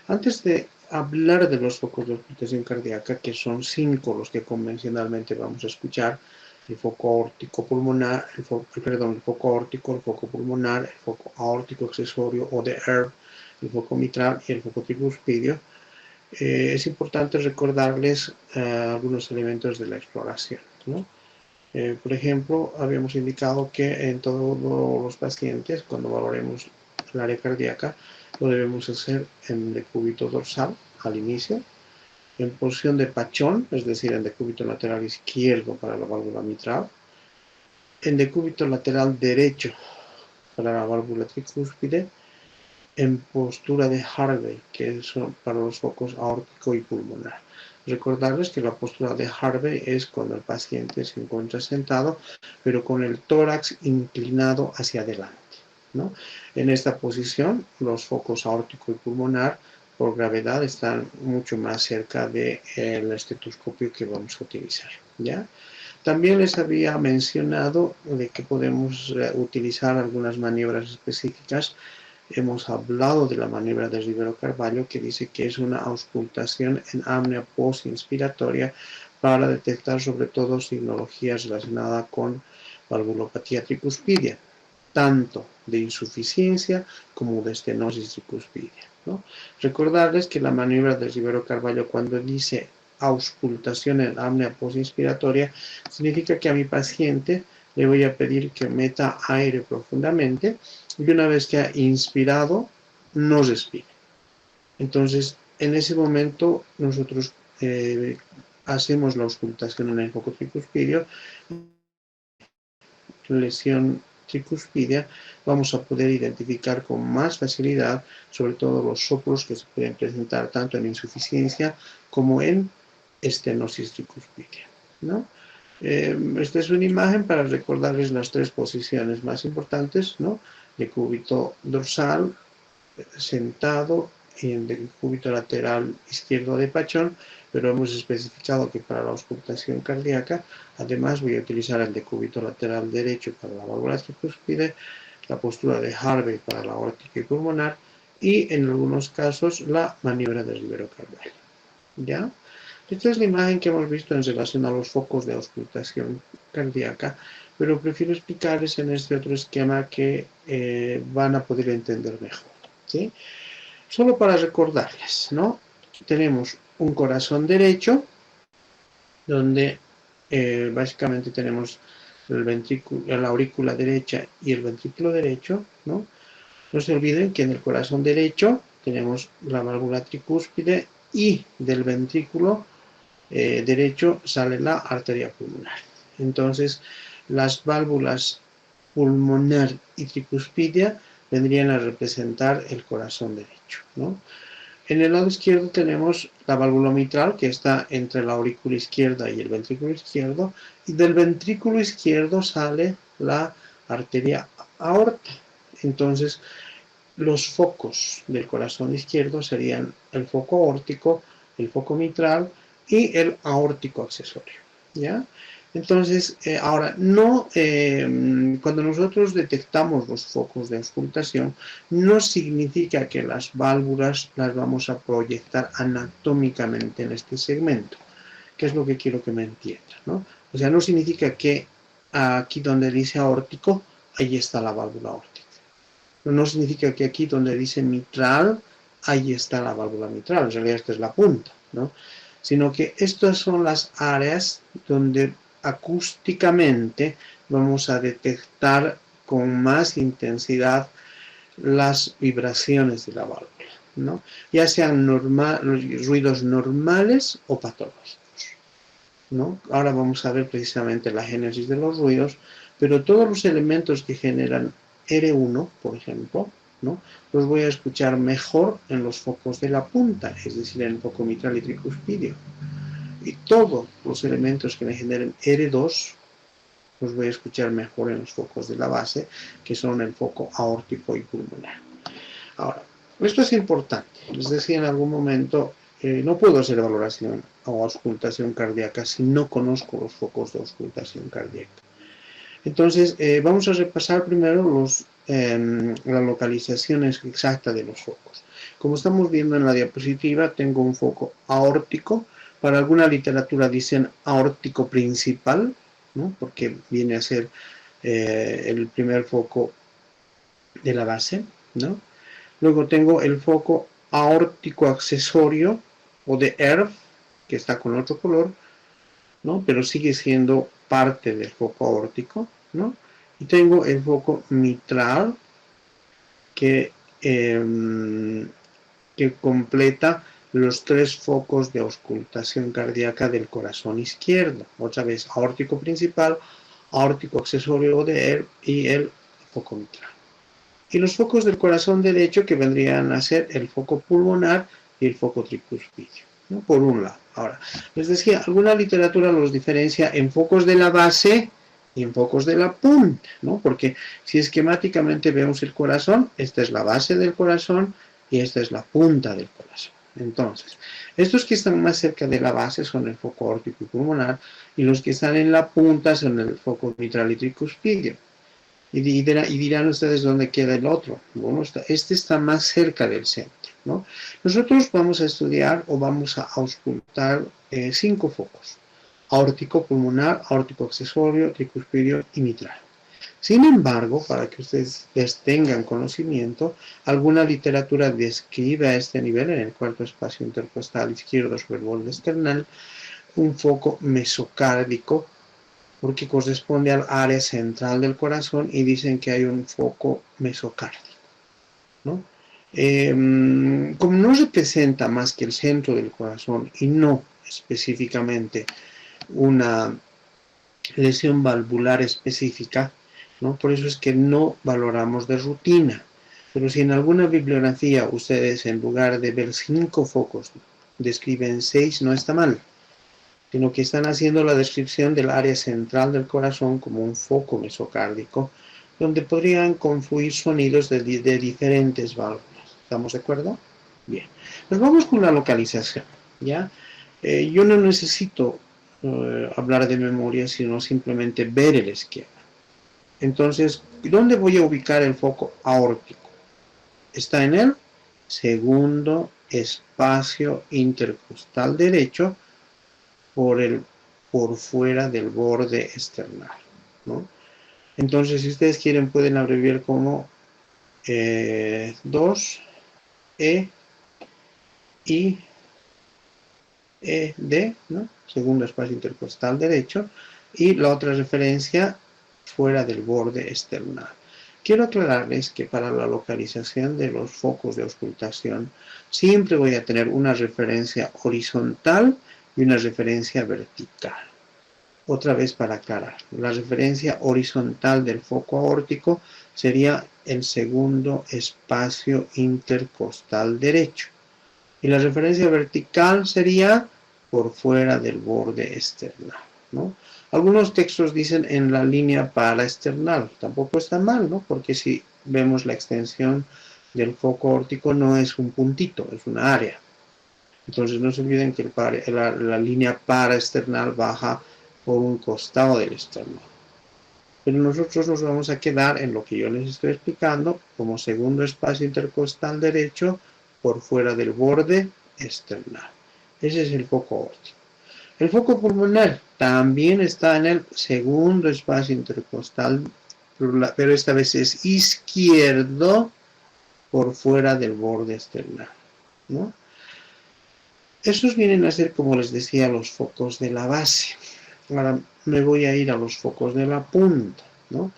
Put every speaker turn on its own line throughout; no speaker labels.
Antes de hablar de los focos de auscultación cardíaca, que son 5 los que convencionalmente vamos a escuchar: el foco aórtico pulmonar, el foco aórtico, el foco pulmonar, el foco aórtico accesorio o de ERB, el foco mitral y el foco tricuspidio. Es importante recordarles algunos elementos de la exploración, ¿no? Por ejemplo, habíamos indicado que en todos los pacientes, cuando valoremos el área cardíaca, lo debemos hacer en decúbito dorsal al inicio, en posición de pachón, es decir, en decúbito lateral izquierdo para la válvula mitral, en decúbito lateral derecho para la válvula tricúspide, en postura de Harvey, que es para los focos aórtico y pulmonar. Recordarles que la postura de Harvey es cuando el paciente se encuentra sentado, pero con el tórax inclinado hacia adelante, ¿no? En esta posición, los focos aórtico y pulmonar, por gravedad, están mucho más cerca del estetoscopio que vamos a utilizar, ¿ya? También les había mencionado de que podemos utilizar algunas maniobras específicas. Hemos hablado de la maniobra de Rivero-Carvalho, que dice que es una auscultación en apnea postinspiratoria para detectar sobre todo signologías relacionadas con valvulopatía tricuspidia, tanto de insuficiencia como de estenosis tricuspidia, ¿no? Recordarles que la maniobra de Rivero-Carvalho, cuando dice auscultación en apnea postinspiratoria, significa que a mi paciente le voy a pedir que meta aire profundamente y una vez que ha inspirado, no respire. Entonces, en ese momento, nosotros hacemos la auscultación en el foco tricuspidio. Lesión tricuspidia, vamos a poder identificar con más facilidad, sobre todo los soplos que se pueden presentar tanto en insuficiencia como en estenosis tricuspidia, ¿no? Esta es una imagen para recordarles las 3 posiciones más importantes, ¿no? Decúbito dorsal, sentado, y en decúbito lateral izquierdo de pachón, pero hemos especificado que para la auscultación cardíaca, además voy a utilizar el decúbito lateral derecho para la válvula tricúspide, la postura de Harvey para la aórtica y pulmonar, y en algunos casos la maniobra de Rivero-Carvalho, ¿ya? Esta es la imagen que hemos visto en relación a los focos de auscultación cardíaca, pero prefiero explicarles en este otro esquema que van a poder entender mejor, ¿sí? Solo para recordarles, ¿no? Tenemos un corazón derecho, donde básicamente tenemos la aurícula derecha y el ventrículo derecho, ¿no? No se olviden que en el corazón derecho tenemos la válvula tricúspide y del ventrículo derecho sale la arteria pulmonar. Entonces, las válvulas pulmonar y tricuspidia vendrían a representar el corazón derecho, ¿no? En el lado izquierdo tenemos la válvula mitral, que está entre la aurícula izquierda y el ventrículo izquierdo, y del ventrículo izquierdo sale la arteria aorta. Entonces, los focos del corazón izquierdo serían el foco aórtico, el foco mitral y el aórtico accesorio, ¿ya? Entonces, ahora, no, cuando nosotros detectamos los focos de auscultación, no significa que las válvulas las vamos a proyectar anatómicamente en este segmento, que es lo que quiero que me entiendan, ¿no? O sea, no significa que aquí donde dice aórtico, ahí está la válvula aórtica. No significa que aquí donde dice mitral, ahí está la válvula mitral, en realidad esta es la punta, ¿no? Sino que estas son las áreas donde acústicamente vamos a detectar con más intensidad las vibraciones de la válvula, ¿no? Ya sean ruidos normales o patológicos, ¿no? Ahora vamos a ver precisamente la génesis de los ruidos, pero todos los elementos que generan R1, por ejemplo, ¿no? Los voy a escuchar mejor en los focos de la punta, es decir, en el foco mitral y tricuspidio. Y todos los elementos que me generen R2 los voy a escuchar mejor en los focos de la base, que son el foco aórtico y pulmonar. Ahora, esto es importante. Les decía en algún momento, no puedo hacer valoración o auscultación cardíaca si no conozco los focos de auscultación cardíaca. Entonces, vamos a repasar primero la localización exacta de los focos. Como estamos viendo en la diapositiva, tengo un foco aórtico. Para alguna literatura dicen aórtico principal, ¿no? Porque viene a ser el primer foco de la base, ¿no? Luego tengo el foco aórtico accesorio o de ERF, que está con otro color, ¿no? Pero sigue siendo parte del foco aórtico, ¿no? Y tengo el foco mitral que, que completa los 3 focos de auscultación cardíaca del corazón izquierdo. Otra vez, aórtico principal, aórtico accesorio de ERF y el foco mitral. Y los focos del corazón derecho que vendrían a ser el foco pulmonar y el foco tricuspidio, ¿no? Por un lado. Ahora, les decía, alguna literatura los diferencia en focos de la base y en focos de la punta, ¿no? Porque si esquemáticamente vemos el corazón, esta es la base del corazón y esta es la punta del corazón. Entonces, estos que están más cerca de la base son el foco aórtico y pulmonar, y los que están en la punta son el foco mitral y tricuspidio. Y dirán ustedes dónde queda el otro. Bueno, este está más cerca del centro, ¿no? Nosotros vamos a estudiar o vamos a auscultar 5 focos: aórtico pulmonar, aórtico accesorio, tricuspidio y mitral. Sin embargo, para que ustedes tengan conocimiento, alguna literatura describe a este nivel, en el cuarto espacio intercostal izquierdo sobre el borde external, un foco mesocárdico, porque corresponde al área central del corazón, y dicen que hay un foco mesocárdico, ¿no? Como no representa más que el centro del corazón y no específicamente una lesión valvular específica, ¿no? Por eso es que no valoramos de rutina. Pero si en alguna bibliografía ustedes, en lugar de ver 5 focos, describen 6, no está mal, sino que están haciendo la descripción del área central del corazón como un foco mesocárdico, donde podrían confluir sonidos de diferentes válvulas. ¿Estamos de acuerdo? Bien. Nos vamos con la localización, ¿ya? Yo no necesito hablar de memoria, sino simplemente ver el esquema. Entonces, ¿dónde voy a ubicar el foco aórtico? Está en el segundo espacio intercostal derecho, por fuera del borde external, ¿no? Entonces, si ustedes quieren, pueden abreviar como 2 E I E D, ¿no? Segundo espacio intercostal derecho, y la otra referencia fuera del borde external. Quiero aclararles que para la localización de los focos de auscultación siempre voy a tener una referencia horizontal y una referencia vertical. Otra vez para aclarar, la referencia horizontal del foco aórtico sería el segundo espacio intercostal derecho, y la referencia vertical sería por fuera del borde external, ¿no? Algunos textos dicen en la línea paraesternal, tampoco está mal, ¿no? Porque si vemos la extensión del foco aórtico no es un puntito, es una área. Entonces no se olviden que la línea paraesternal baja por un costado del externo. Pero nosotros nos vamos a quedar en lo que yo les estoy explicando como segundo espacio intercostal derecho por fuera del borde external. Ese es el foco aórtico. El foco pulmonar también está en el segundo espacio intercostal, pero esta vez es izquierdo por fuera del borde external, ¿no? Esos vienen a ser, como les decía, los focos de la base. Ahora me voy a ir a los focos de la punta, ¿no?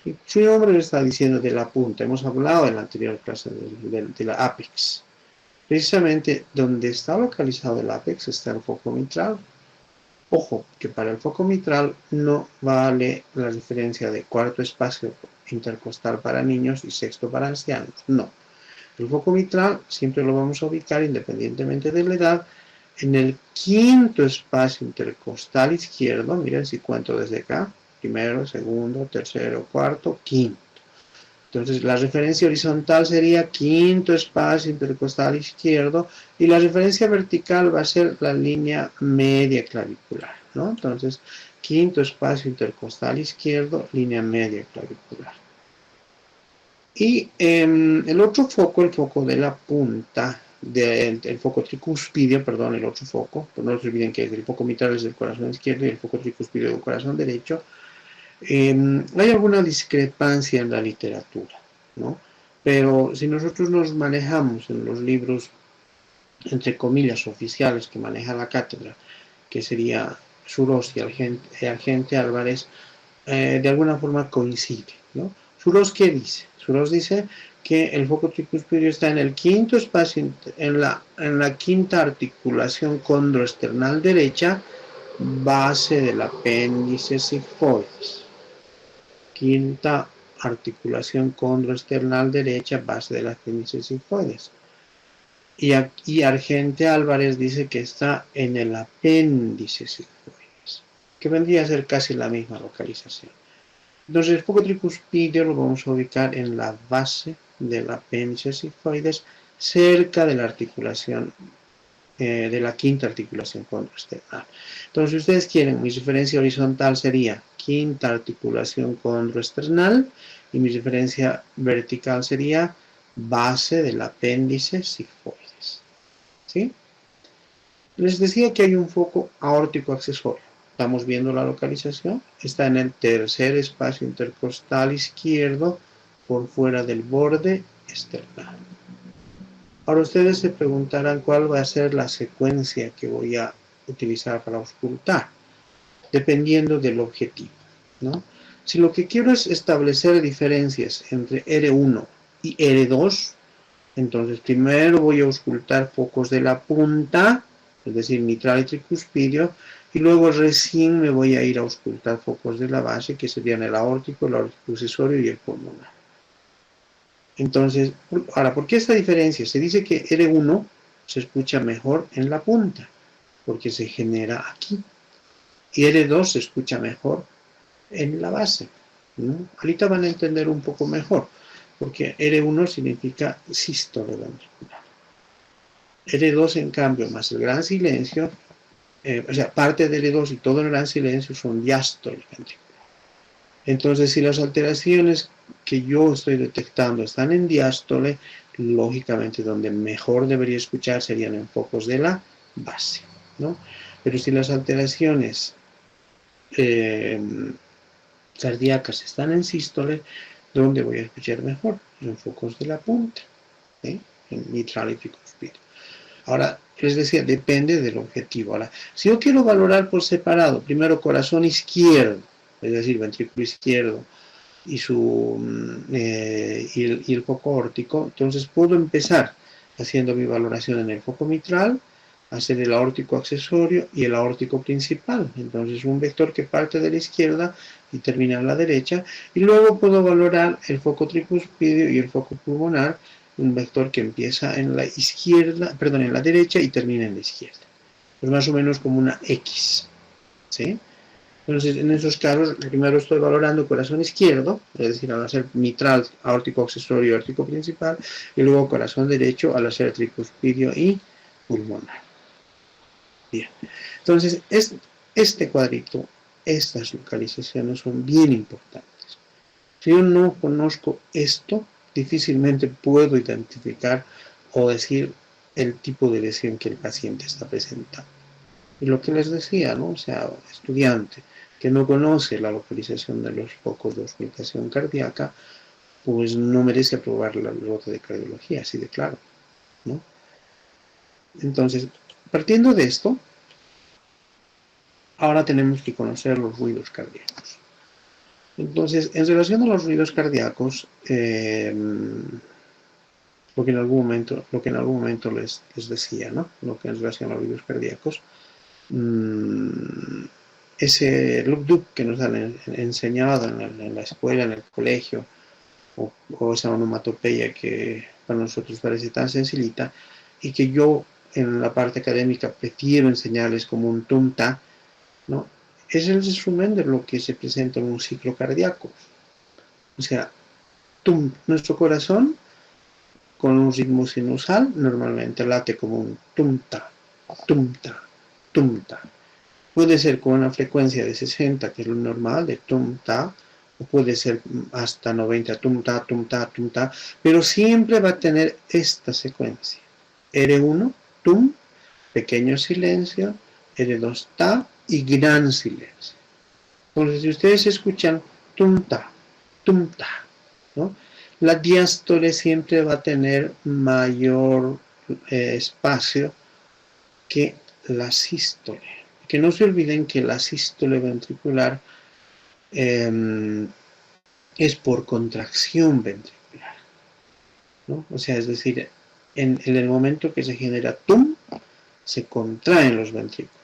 Y su nombre le está diciendo de la punta. Hemos hablado en la anterior clase de la apex. Precisamente donde está localizado el apex está el foco mitral. Ojo, que para el foco mitral no vale la diferencia de cuarto espacio intercostal para niños y sexto para ancianos. No. El foco mitral siempre lo vamos a ubicar, independientemente de la edad, en el quinto espacio intercostal izquierdo. Miren si cuento desde acá: primero, segundo, tercero, cuarto, quinto. Entonces la referencia horizontal sería quinto espacio intercostal izquierdo, y la referencia vertical va a ser la línea media clavicular, ¿no? Entonces, quinto espacio intercostal izquierdo, línea media clavicular. Y el otro foco, el foco de la punta, el foco tricuspidio, perdón, el otro foco, pues no se olviden que el foco mitral es del corazón izquierdo y el foco tricuspidio del corazón derecho. Hay alguna discrepancia en la literatura, ¿no? Pero si nosotros nos manejamos en los libros, entre comillas, oficiales que maneja la cátedra, que sería Suros y Argente Álvarez, de alguna forma coincide, ¿no? Suros, ¿qué dice? Suros dice que el foco tricuspidio está en el quinto espacio, en la quinta articulación condroesternal derecha, base del apéndice sigmoides. Quinta articulación condroesternal derecha, base del apéndice sigmoides. Y aquí Argente Álvarez dice que está en el apéndice sigmoides, que vendría a ser casi la misma localización. Entonces el foco tricuspidio lo vamos a ubicar en la base del apéndice sigmoides, cerca de la articulación, de la quinta articulación condroesternal. Entonces, si ustedes quieren, mi referencia horizontal sería quinta articulación condroesternal y mi referencia vertical sería base del apéndice sigmoides. ¿Sí? Les decía que hay un foco aórtico accesorio. Estamos viendo la localización. Está en el tercer espacio intercostal izquierdo, por fuera del borde esternal. Ahora ustedes se preguntarán cuál va a ser la secuencia que voy a utilizar para auscultar, dependiendo del objetivo, ¿no? Si lo que quiero es establecer diferencias entre R1 y R2, entonces primero voy a auscultar focos de la punta, es decir, mitral y tricuspidio, y luego recién me voy a ir a auscultar focos de la base, que serían el aórtico accesorio y el pulmonar. Entonces, ahora, ¿por qué esta diferencia? Se dice que R1 se escucha mejor en la punta, porque se genera aquí, y R2 se escucha mejor en la base, ¿no? Ahorita van a entender un poco mejor, porque R1 significa sístole ventricular. R2, en cambio, más el gran silencio, o sea, parte de L2 y todo el gran silencio son diástole ventricular. Entonces, si las alteraciones que yo estoy detectando están en diástole, lógicamente donde mejor debería escuchar serían en focos de la base, ¿no? Pero si las alteraciones cardíacas están en sístole, ¿dónde voy a escuchar mejor? En focos de la punta, ¿eh? En mitral y tricuspidio. Ahora, les decía, depende del objetivo. Ahora, si yo quiero valorar por separado, primero corazón izquierdo, es decir, ventrículo izquierdo, y el foco órtico, entonces puedo empezar haciendo mi valoración en el foco mitral, hacer el aórtico accesorio y el aórtico principal. Entonces un vector que parte de la izquierda y termina en la derecha, y luego puedo valorar el foco tricuspidio y el foco pulmonar, un vector que empieza en la izquierda, perdón, en la derecha y termina en la izquierda. Es más o menos como una X, ¿sí? Entonces, en esos casos, primero estoy valorando corazón izquierdo, es decir, al hacer mitral, aórtico accesorio y aórtico principal, y luego corazón derecho al hacer tricuspidio y pulmonar. Bien. Entonces, este cuadrito, estas localizaciones son bien importantes. Si yo no conozco esto, difícilmente puedo identificar o decir el tipo de lesión que el paciente está presentando. Y lo que les decía, ¿no? O sea, estudiante que no conoce la localización de los focos de auscultación cardíaca, pues no merece aprobar la nota de cardiología, así de claro, ¿no? Entonces, partiendo de esto, ahora tenemos que conocer los ruidos cardíacos. Entonces, en relación a los ruidos cardíacos, lo que en algún momento les decía, ¿no? Lo que en relación a los ruidos cardíacos, ese loop que nos han enseñado en la escuela, en el colegio, o esa onomatopeya que para nosotros parece tan sencillita, y que yo en la parte académica prefiero enseñarles como un tum-ta, ¿no? Es el resumen de lo que se presenta en un ciclo cardíaco. O sea, nuestro corazón, con un ritmo sinusal, normalmente late como un tum-ta, tum-ta, tum-ta. Puede ser con una frecuencia de 60, que es lo normal, de tum-ta, o puede ser hasta 90, tum, ta, tum, ta, tum, ta, pero siempre va a tener esta secuencia. R1, tum, pequeño silencio, R2, ta y gran silencio. Entonces, si ustedes escuchan tum, ta, ¿no? La diástole siempre va a tener mayor espacio que la sístole. Que no se olviden que la sístole ventricular es por contracción ventricular, ¿no? O sea, es decir, en el momento que se genera tum, se contraen los ventrículos.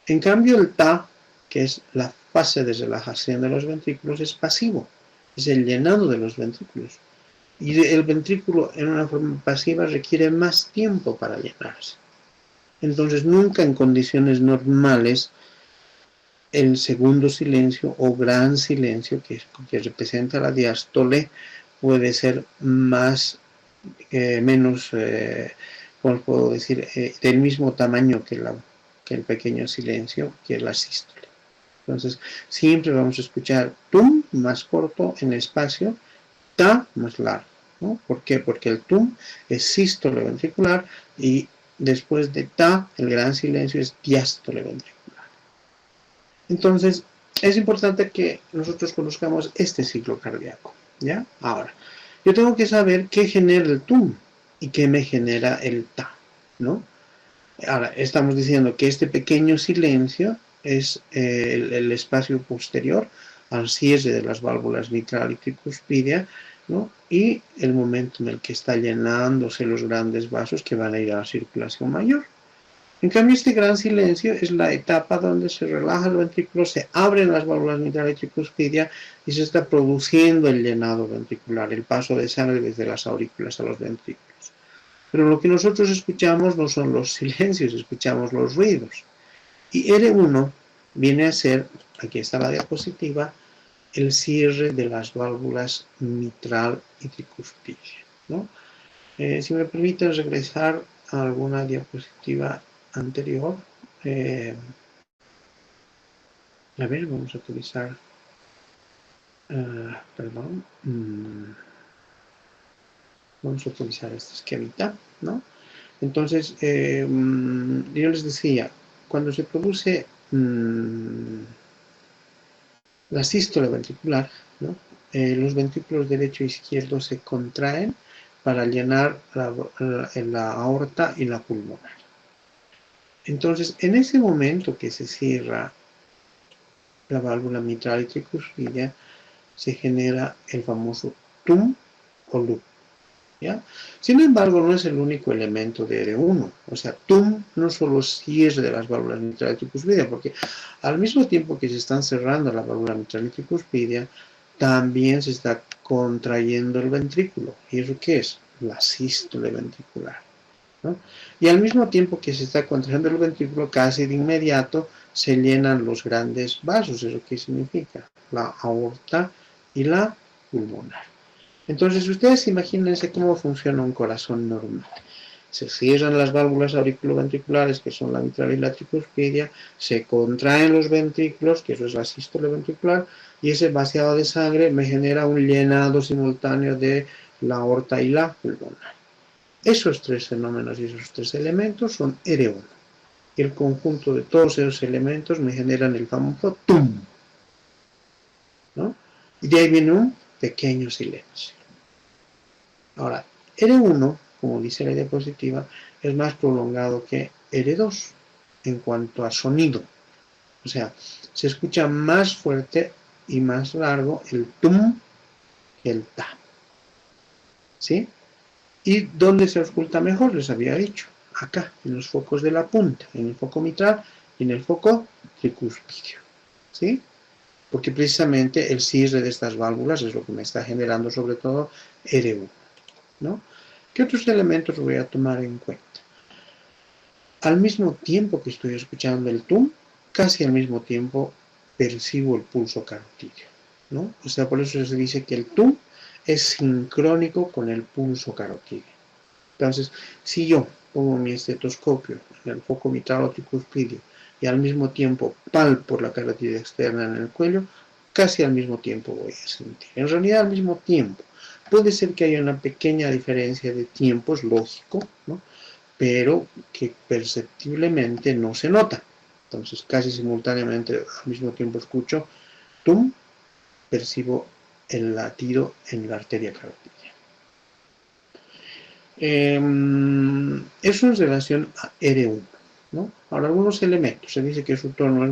En cambio, el ta, que es la fase de relajación de los ventrículos, es pasivo, es el llenado de los ventrículos. Y el ventrículo en una forma pasiva requiere más tiempo para llenarse. Entonces, nunca en condiciones normales el segundo silencio o gran silencio, que representa la diástole, puede ser menos, ¿cómo puedo decir?, del mismo tamaño que el pequeño silencio, que es la sístole. Entonces, siempre vamos a escuchar tum más corto en espacio, ta más largo, ¿no? ¿Por qué? Porque el tum es sístole ventricular y después de ta, el gran silencio es diástole ventricular. Entonces, es importante que nosotros conozcamos este ciclo cardíaco, ¿ya? Ahora, yo tengo que saber qué genera el tum y qué me genera el ta, ¿no? Ahora, estamos diciendo que este pequeño silencio es el espacio posterior al cierre de las válvulas mitral y tricuspidia, ¿no? Y el momento en el que está llenándose los grandes vasos que van a ir a la circulación mayor. En cambio, este gran silencio es la etapa donde se relaja el ventrículo, se abren las válvulas mitral y tricuspidia y se está produciendo el llenado ventricular, el paso de sangre desde las aurículas a los ventrículos. Pero lo que nosotros escuchamos no son los silencios, escuchamos los ruidos. Y R1 viene a ser, aquí está la diapositiva, el cierre de las válvulas mitral y tricuspidia, ¿no? Si me permiten regresar a alguna diapositiva anterior. A ver, vamos a utilizar, perdón, vamos a utilizar este esquemita, ¿no? Entonces, yo les decía, cuando se produce la sístole ventricular, ¿no? Los ventrículos derecho e izquierdo se contraen para llenar la aorta y la pulmonar. Entonces, en ese momento que se cierra la válvula mitral y tricuspidia, se genera el famoso tum o loop, ¿ya? Sin embargo, no es el único elemento de R1. O sea, tum no solo cierre de las válvulas mitral y tricuspidia, porque al mismo tiempo que se están cerrando la válvula mitral y tricuspidia, también se está contrayendo el ventrículo. ¿Y eso qué es? La sístole ventricular, ¿no? Y al mismo tiempo que se está contrayendo el ventrículo, casi de inmediato se llenan los grandes vasos. ¿Eso qué significa? La aorta y la pulmonar. Entonces, ustedes imagínense cómo funciona un corazón normal. Se cierran las válvulas auriculoventriculares, que son la mitral y la tricuspidia, se contraen los ventrículos, que eso es la sístole ventricular, y ese vaciado de sangre me genera un llenado simultáneo de la aorta y la pulmonar. Esos tres fenómenos y esos tres elementos son R1. Y el conjunto de todos esos elementos me generan el famoso TUM, ¿no? Y de ahí viene un pequeño silencio. Ahora, R1, como dice la diapositiva, es más prolongado que R2 en cuanto a sonido. O sea, se escucha más fuerte y más largo el tum que el ta. ¿Sí? ¿Y dónde se ausculta mejor? Les había dicho. Acá, en los focos de la punta, en el foco mitral y en el foco tricúspido. ¿Sí? Porque precisamente el cierre de estas válvulas es lo que me está generando sobre todo R1, ¿no? ¿Qué otros elementos voy a tomar en cuenta? Al mismo tiempo que estoy escuchando el tum, casi al mismo tiempo percibo el pulso carotídeo, ¿no? O sea, por eso se dice que el tum es sincrónico con el pulso carotídeo. Entonces, si yo pongo mi estetoscopio en el foco mitral o tricuspidio y al mismo tiempo palpo la carótida externa en el cuello, casi al mismo tiempo voy a sentir. En realidad al mismo tiempo. Puede ser que haya una pequeña diferencia de tiempo, es lógico, ¿no? Pero que perceptiblemente no se nota. Entonces casi simultáneamente al mismo tiempo escucho, tum, percibo el latido en la arteria carotidia. Eso en relación a R1, ¿no? Ahora, algunos elementos. Se dice que su tono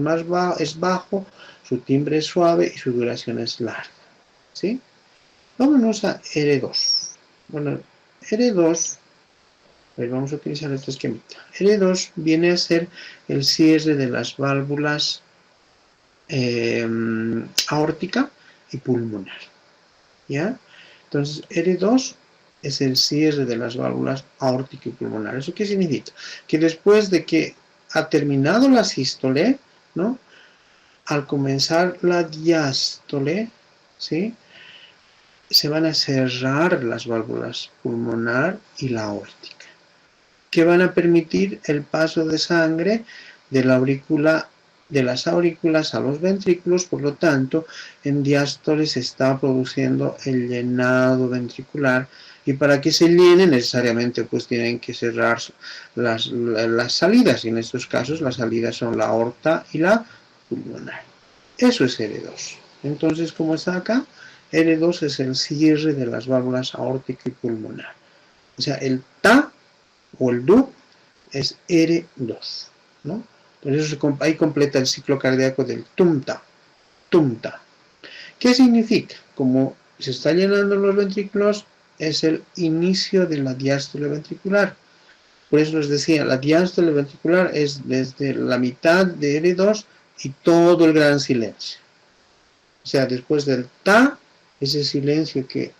es bajo, su timbre es suave y su duración es larga, ¿sí? Vámonos a R2. Bueno, R2, vamos a utilizar este esquemita. R2 viene a ser el cierre de las válvulas aórtica y pulmonar, ¿ya? Entonces, R2 es el cierre de las válvulas aórtica y pulmonar. ¿Eso qué significa? Que después de que ha terminado la sístole, ¿no? Al comenzar la diástole, ¿sí? Se van a cerrar las válvulas pulmonar y la aórtica, que van a permitir el paso de sangre de la aurícula, de las aurículas a los ventrículos. Por lo tanto, en diástole se está produciendo el llenado ventricular, y para que se llene necesariamente pues tienen que cerrar las salidas, y en estos casos las salidas son la aorta y la pulmonar. Eso es R2. Entonces, como está acá, R2 es el cierre de las válvulas aórtica y pulmonar. O sea, el TA o el DU es R2, ¿no? Entonces ahí completa el ciclo cardíaco del tumta, tumta. ¿Qué significa? Como se está llenando los ventrículos, es el inicio de la diástole ventricular. Por eso les decía, la diástole ventricular es desde la mitad de R2 y todo el gran silencio. O sea, después del ta, ese silencio que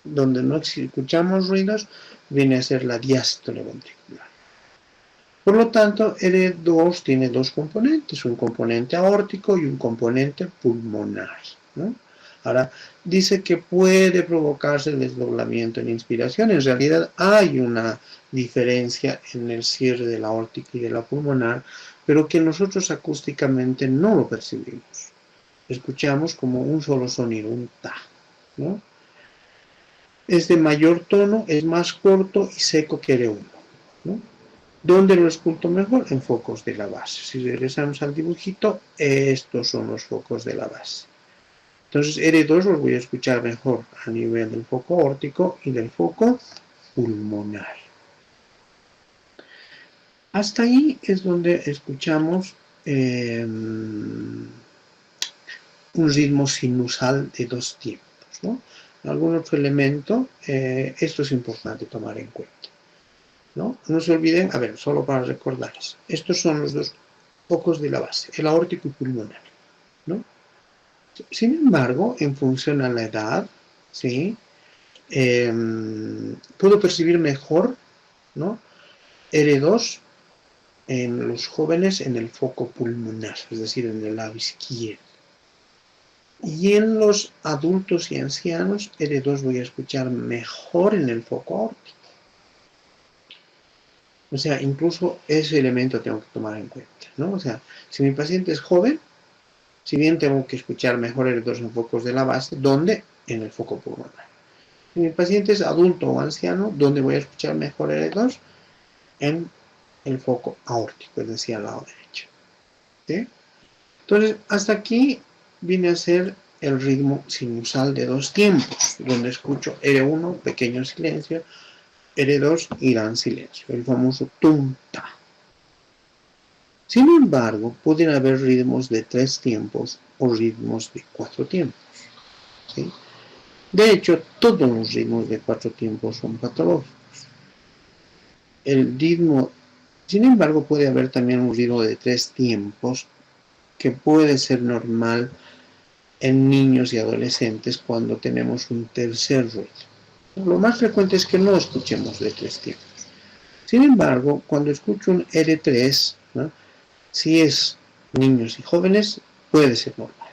donde no escuchamos ruidos, viene a ser la diástole ventricular. Por lo tanto, R2 tiene dos componentes, un componente aórtico y un componente pulmonar, ¿no? Ahora, dice que puede provocarse el desdoblamiento en inspiración. En realidad hay una diferencia en el cierre de la aórtica y de la pulmonar, pero que nosotros acústicamente no lo percibimos. Escuchamos como un solo sonido, un ta, ¿no? Es de mayor tono, es más corto y seco que R1, ¿no? ¿Dónde lo escucho mejor? En focos de la base. Si regresamos al dibujito, estos son los focos de la base. Entonces R2 los voy a escuchar mejor a nivel del foco aórtico y del foco pulmonar. Hasta ahí es donde escuchamos un ritmo sinusal de dos tiempos, ¿no? Algún otro elemento, esto es importante tomar en cuenta, ¿no? No se olviden, a ver, solo para recordarles, estos son los dos focos de la base, el aórtico y pulmonar, ¿no? Sin embargo, en función a la edad, ¿sí? Puedo percibir mejor, ¿no? R2 en los jóvenes en el foco pulmonar, es decir, en el lado izquierdo. Y en los adultos y ancianos, R2 voy a escuchar mejor en el foco aórtico. O sea, incluso ese elemento tengo que tomar en cuenta, ¿no? O sea, si mi paciente es joven, si bien tengo que escuchar mejor R2 en focos de la base, ¿dónde? En el foco pulmonar. Si mi paciente es adulto o anciano, ¿dónde voy a escuchar mejor R2? En el foco aórtico, es decir, al lado derecho, ¿sí? Entonces, hasta aquí viene a ser el ritmo sinusal de dos tiempos, donde escucho R1, pequeño silencio, R2, gran silencio, el famoso tum-ta. Sin embargo, pueden haber ritmos de 3 tiempos o ritmos de 4 tiempos, ¿sí? De hecho, todos los ritmos de 4 tiempos son patológicos. El ritmo, sin embargo, puede haber también un ritmo de 3 tiempos que puede ser normal en niños y adolescentes cuando tenemos un tercer ruido. Lo más frecuente es que no escuchemos de 3 tiempos. Sin embargo, cuando escucho un R3, ¿no? Si es niños y jóvenes, puede ser normal.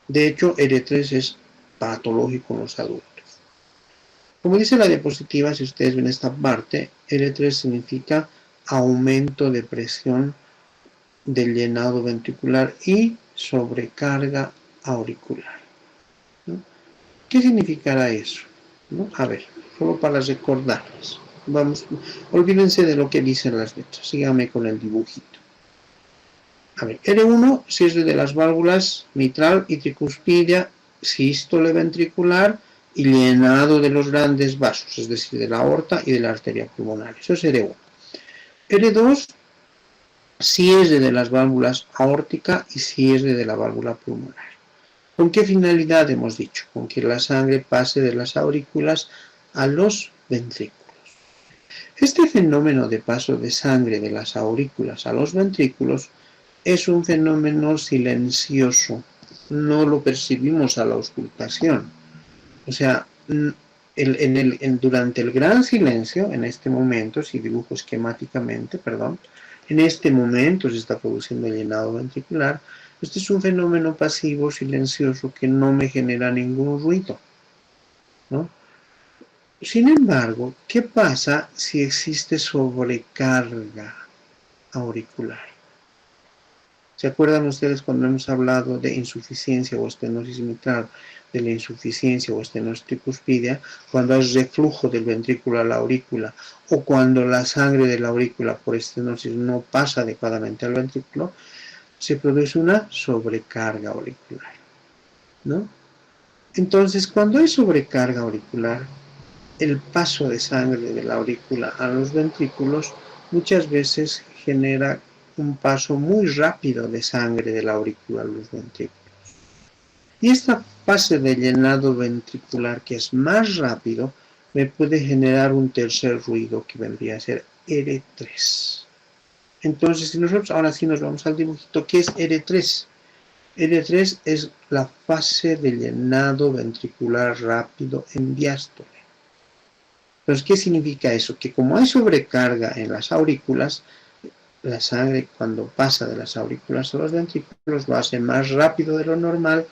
De hecho, R3 es patológico en los adultos. Como dice la diapositiva, si ustedes ven esta parte, R3 significa aumento de presión del llenado ventricular y sobrecarga auricular, ¿no? ¿Qué significará eso? ¿No? A ver, solo para recordarles. Vamos, olvídense de lo que dicen las letras, síganme con el dibujito. A ver, R1, cierre de las válvulas mitral y tricuspidia, sístole ventricular y llenado de los grandes vasos, es decir, de la aorta y de la arteria pulmonar. Eso es R1. R2, cierre de las válvulas aórtica y cierre de la válvula pulmonar. ¿Con qué finalidad hemos dicho? Con que la sangre pase de las aurículas a los ventrículos. Este fenómeno de paso de sangre de las aurículas a los ventrículos es un fenómeno silencioso, no lo percibimos a la auscultación. O sea, durante el gran silencio, en este momento, si dibujo esquemáticamente, perdón, en este momento se está produciendo el llenado ventricular. Este es un fenómeno pasivo, silencioso, que no me genera ningún ruido, ¿no? Sin embargo, ¿qué pasa si existe sobrecarga auricular? ¿Se acuerdan ustedes cuando hemos hablado de insuficiencia o estenosis mitral, de la insuficiencia o estenosis tricuspidia, cuando hay reflujo del ventrículo a la aurícula o cuando la sangre de la aurícula por estenosis no pasa adecuadamente al ventrículo, se produce una sobrecarga auricular, ¿no? Entonces, cuando hay sobrecarga auricular, el paso de sangre de la aurícula a los ventrículos muchas veces genera un paso muy rápido de sangre de la aurícula a los ventrículos. Y esta fase de llenado ventricular, que es más rápido, me puede generar un tercer ruido que vendría a ser R3. Entonces, si nosotros ahora sí nos vamos al dibujito, ¿qué es R3? R3 es la fase de llenado ventricular rápido en diástole. Entonces, ¿qué significa eso? Que como hay sobrecarga en las aurículas, la sangre cuando pasa de las aurículas a los ventrículos lo hace más rápido de lo normal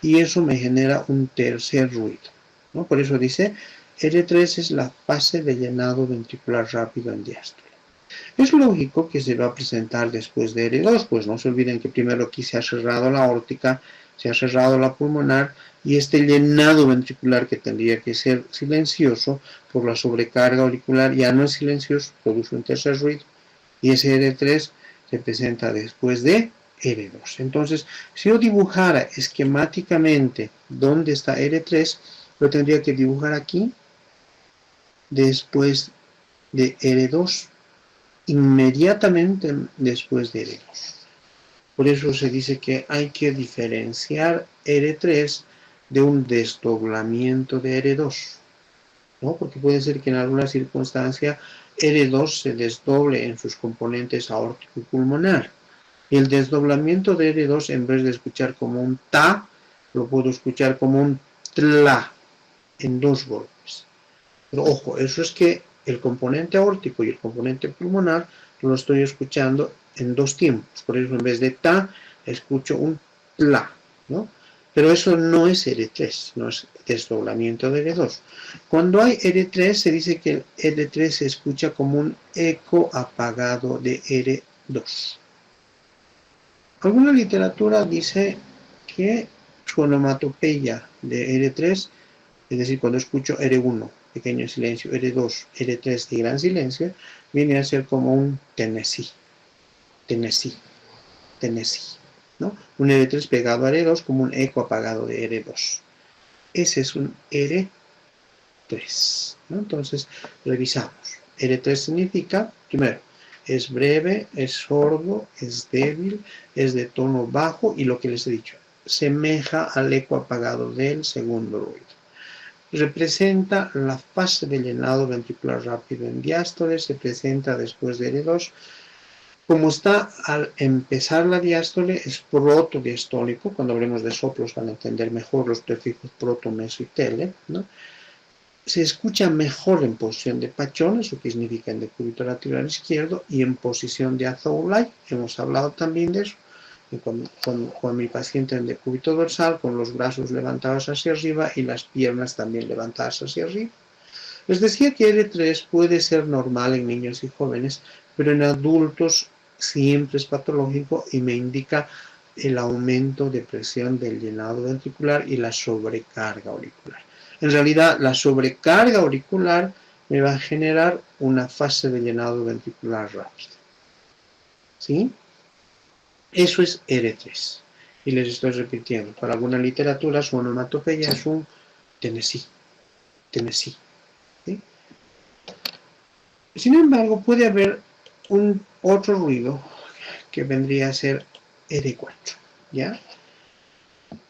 y eso me genera un tercer ruido, ¿no? Por eso dice, R3 es la fase de llenado ventricular rápido en diástole. Es lógico que se va a presentar después de R2, pues no se olviden que primero aquí se ha cerrado la aórtica, se ha cerrado la pulmonar y este llenado ventricular que tendría que ser silencioso por la sobrecarga auricular ya no es silencioso, produce un tercer ruido y ese R3 se presenta después de R2. Entonces, si yo dibujara esquemáticamente dónde está R3, lo tendría que dibujar aquí después de R2, inmediatamente después de R2. Por eso se dice que hay que diferenciar R3 de un desdoblamiento de R2, ¿no? Porque puede ser que en alguna circunstancia R2 se desdoble en sus componentes aórtico y pulmonar. Y el desdoblamiento de R2, en vez de escuchar como un ta, lo puedo escuchar como un tla, en dos golpes. Pero ojo, eso es que el componente aórtico y el componente pulmonar lo estoy escuchando en dos tiempos. Por eso en vez de ta, escucho un tla, ¿no? Pero eso no es R3, no es desdoblamiento de R2. Cuando hay R3, se dice que el R3 se escucha como un eco apagado de R2. Alguna literatura dice que su onomatopeya de R3, es decir, cuando escucho R1, pequeño silencio, R2, R3 y gran silencio, viene a ser como un Tennessee, Tennessee, Tennessee, ¿no? Un R3 pegado a R2 como un eco apagado de R2. Ese es un R3, ¿no? Entonces, revisamos. R3 significa, primero, es breve, es sordo, es débil, es de tono bajo y lo que les he dicho, semeja al eco apagado del segundo ruido. Representa la fase de llenado ventricular rápido en diástole, se presenta después de R2. Como está al empezar la diástole, es protodiastólico. Cuando hablemos de soplos van a entender mejor los prefijos proto, meso y tele, ¿no? Se escucha mejor en posición de Pachón, eso que significa en decúbito lateral izquierdo, y en posición de Azoulay, hemos hablado también de eso, con mi paciente en decúbito dorsal, con los brazos levantados hacia arriba y las piernas también levantadas hacia arriba. Les decía que R3 puede ser normal en niños y jóvenes, pero en adultos siempre es patológico y me indica el aumento de presión del llenado ventricular y la sobrecarga auricular. En realidad, la sobrecarga auricular me va a generar una fase de llenado ventricular rápido. ¿Sí? Eso es R3. Y les estoy repitiendo, para alguna literatura su onomatopeya es un Tennessee. Tennessee. ¿Sí? Sin embargo, puede haber otro ruido que vendría a ser R4. ¿Ya?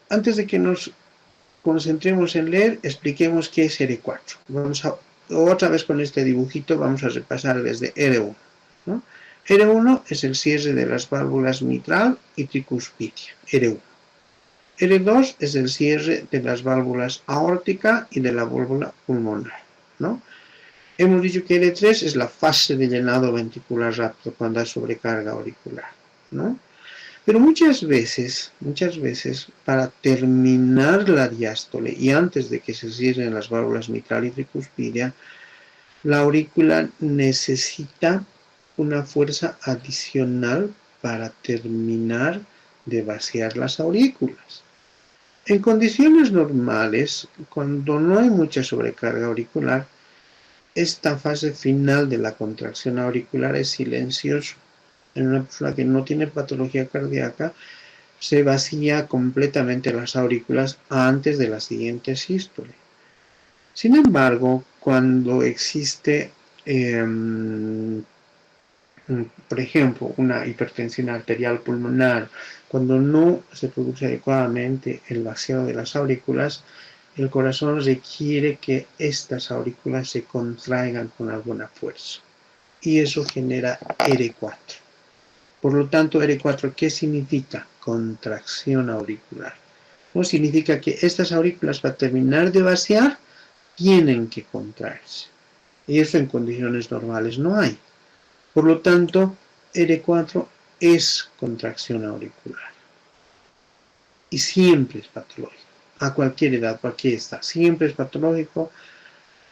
Antes de que nos concentremos en leer, expliquemos qué es R4. Vamos a, otra vez con este dibujito, vamos a repasar desde R1. ¿No? R1 es el cierre de las válvulas mitral y tricuspidia, R1. R2 es el cierre de las válvulas aórtica y de la válvula pulmonar, ¿no? Hemos dicho que R3 es la fase de llenado ventricular rápido cuando hay sobrecarga auricular, ¿no? Pero muchas veces, para terminar la diástole y antes de que se cierren las válvulas mitral y tricuspidia, la aurícula necesita una fuerza adicional para terminar de vaciar las aurículas. En condiciones normales, cuando no hay mucha sobrecarga auricular, esta fase final de la contracción auricular es silenciosa. En una persona que no tiene patología cardíaca, se vacía completamente las aurículas antes de la siguiente sístole. Sin embargo, cuando existe, por ejemplo, una hipertensión arterial pulmonar, cuando no se produce adecuadamente el vaciado de las aurículas, el corazón requiere que estas aurículas se contraigan con alguna fuerza. Y eso genera R4. Por lo tanto, R4, ¿qué significa? Contracción auricular. No significa que estas aurículas, para terminar de vaciar, tienen que contraerse. Y eso en condiciones normales no hay. Por lo tanto, R4 es contracción auricular. Y siempre es patológico. A cualquier edad, cualquier edad, siempre es patológico.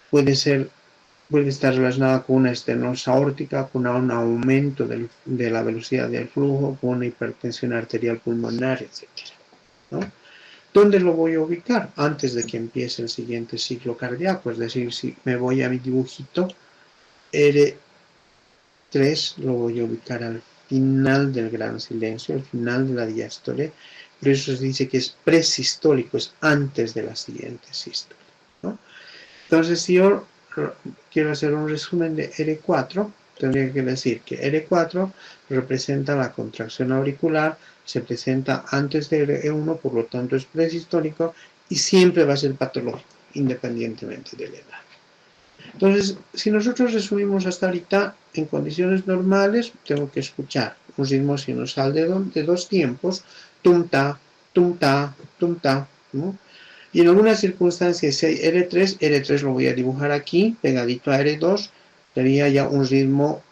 Puede estar relacionada con una estenosis aórtica, con un aumento de la velocidad del flujo, con una hipertensión arterial pulmonar, etc. ¿No? ¿Dónde lo voy a ubicar? Antes de que empiece el siguiente ciclo cardíaco, es decir, si me voy a mi dibujito, R3 lo voy a ubicar al final del gran silencio, al final de la diástole. Por eso se dice que es presistólico, es antes de la siguiente sístole, ¿no? Entonces, si yo quiero hacer un resumen de R4, tendría que decir que R4 representa la contracción auricular, se presenta antes de R1, por lo tanto es presistólico y siempre va a ser patológico, independientemente de la edad. Entonces, si nosotros resumimos hasta ahorita, en condiciones normales, tengo que escuchar un ritmo sinusal de 2 tiempos, tum-ta, tum-ta, tum-ta, ¿no? Y en algunas circunstancias, si hay R3 lo voy a dibujar aquí, pegadito a R2, sería ya un ritmo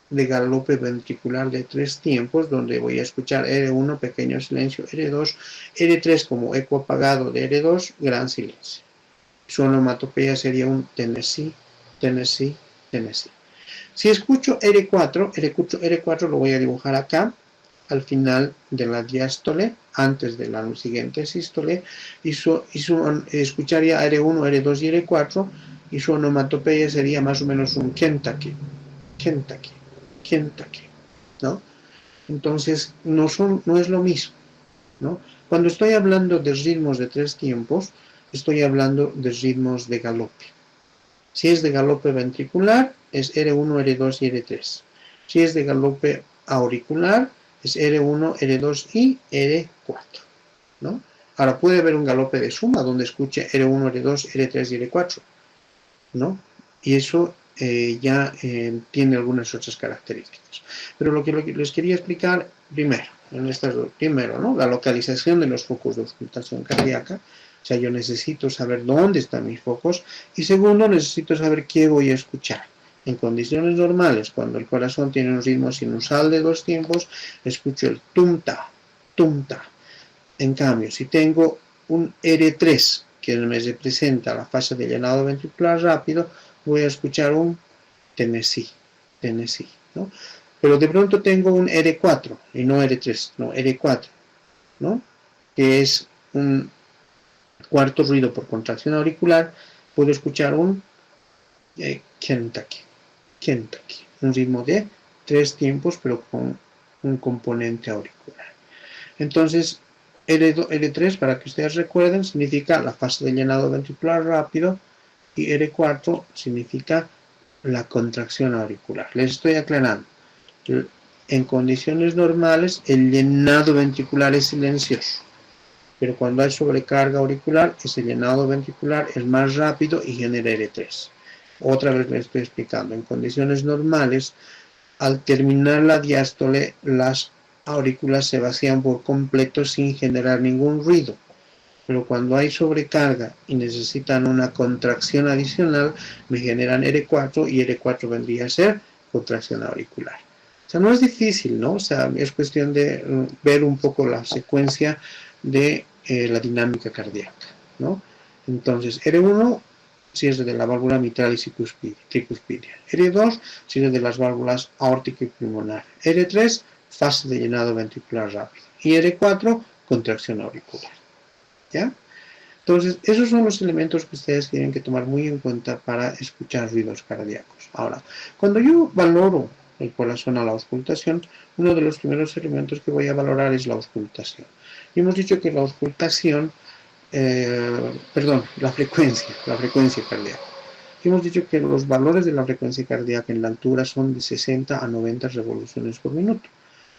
de galope ventricular de 3 tiempos, donde voy a escuchar R1, pequeño silencio, R2, R3 como eco apagado de R2, gran silencio. Su onomatopeya sería un Tennessee, Tennessee, Tennessee. Si escucho R4 lo voy a dibujar acá, al final de la diástole, antes de la siguiente sístole, escucharía R1, R2 y R4, y su onomatopeya sería más o menos un Kentucky, Kentucky, Kentucky, ¿no? Entonces, no es lo mismo, ¿no? Cuando estoy hablando de ritmos de 3 tiempos, estoy hablando de ritmos de galope. Si es de galope ventricular, es R1, R2 y R3. Si es de galope auricular, es R1, R2 y R4, ¿no? Ahora puede haber un galope de suma donde escuche R1, R2, R3 y R4, ¿no? Y eso ya tiene algunas otras características. Pero lo que les quería explicar primero, ¿no? La localización de los focos de auscultación cardíaca. O sea, yo necesito saber dónde están mis focos. Y segundo, necesito saber qué voy a escuchar. En condiciones normales, cuando el corazón tiene un ritmo sinusal de 2 tiempos, escucho el tum-ta, tum-ta. En cambio, si tengo un R3, que me representa la fase de llenado ventricular rápido, voy a escuchar un Tennessee, Tennessee, ¿no? Pero de pronto tengo un R4, y no R3, no, R4. ¿no? Que es un cuarto ruido por contracción auricular. Puedo escuchar un Kentucky, Kentucky, un ritmo de 3 tiempos, pero con un componente auricular. Entonces, L3, para que ustedes recuerden, significa la fase de llenado ventricular rápido, y R4 significa la contracción auricular. Les estoy aclarando. En condiciones normales, el llenado ventricular es silencioso, pero cuando hay sobrecarga auricular, ese llenado ventricular es más rápido y genera R3. Otra vez les estoy explicando. En condiciones normales, al terminar la diástole, las aurículas se vacían por completo sin generar ningún ruido. Pero cuando hay sobrecarga y necesitan una contracción adicional, me generan R4 y R4 vendría a ser contracción auricular. O sea, no es difícil, ¿no? O sea, es cuestión de ver un poco la secuencia de la dinámica cardíaca, ¿no? Entonces, R1, cierre de la válvula mitral y tricuspidia. R2, cierre de las válvulas aórtica y pulmonar. R3, fase de llenado ventricular rápido. Y R4, contracción auricular. ¿Ya? Entonces, esos son los elementos que ustedes tienen que tomar muy en cuenta para escuchar ruidos cardíacos. Ahora, cuando yo valoro el corazón a la auscultación, uno de los primeros elementos que voy a valorar es la auscultación. Y hemos dicho que la auscultación, la frecuencia cardíaca. Hemos dicho que los valores de la frecuencia cardíaca en la altura son de 60 a 90 revoluciones por minuto.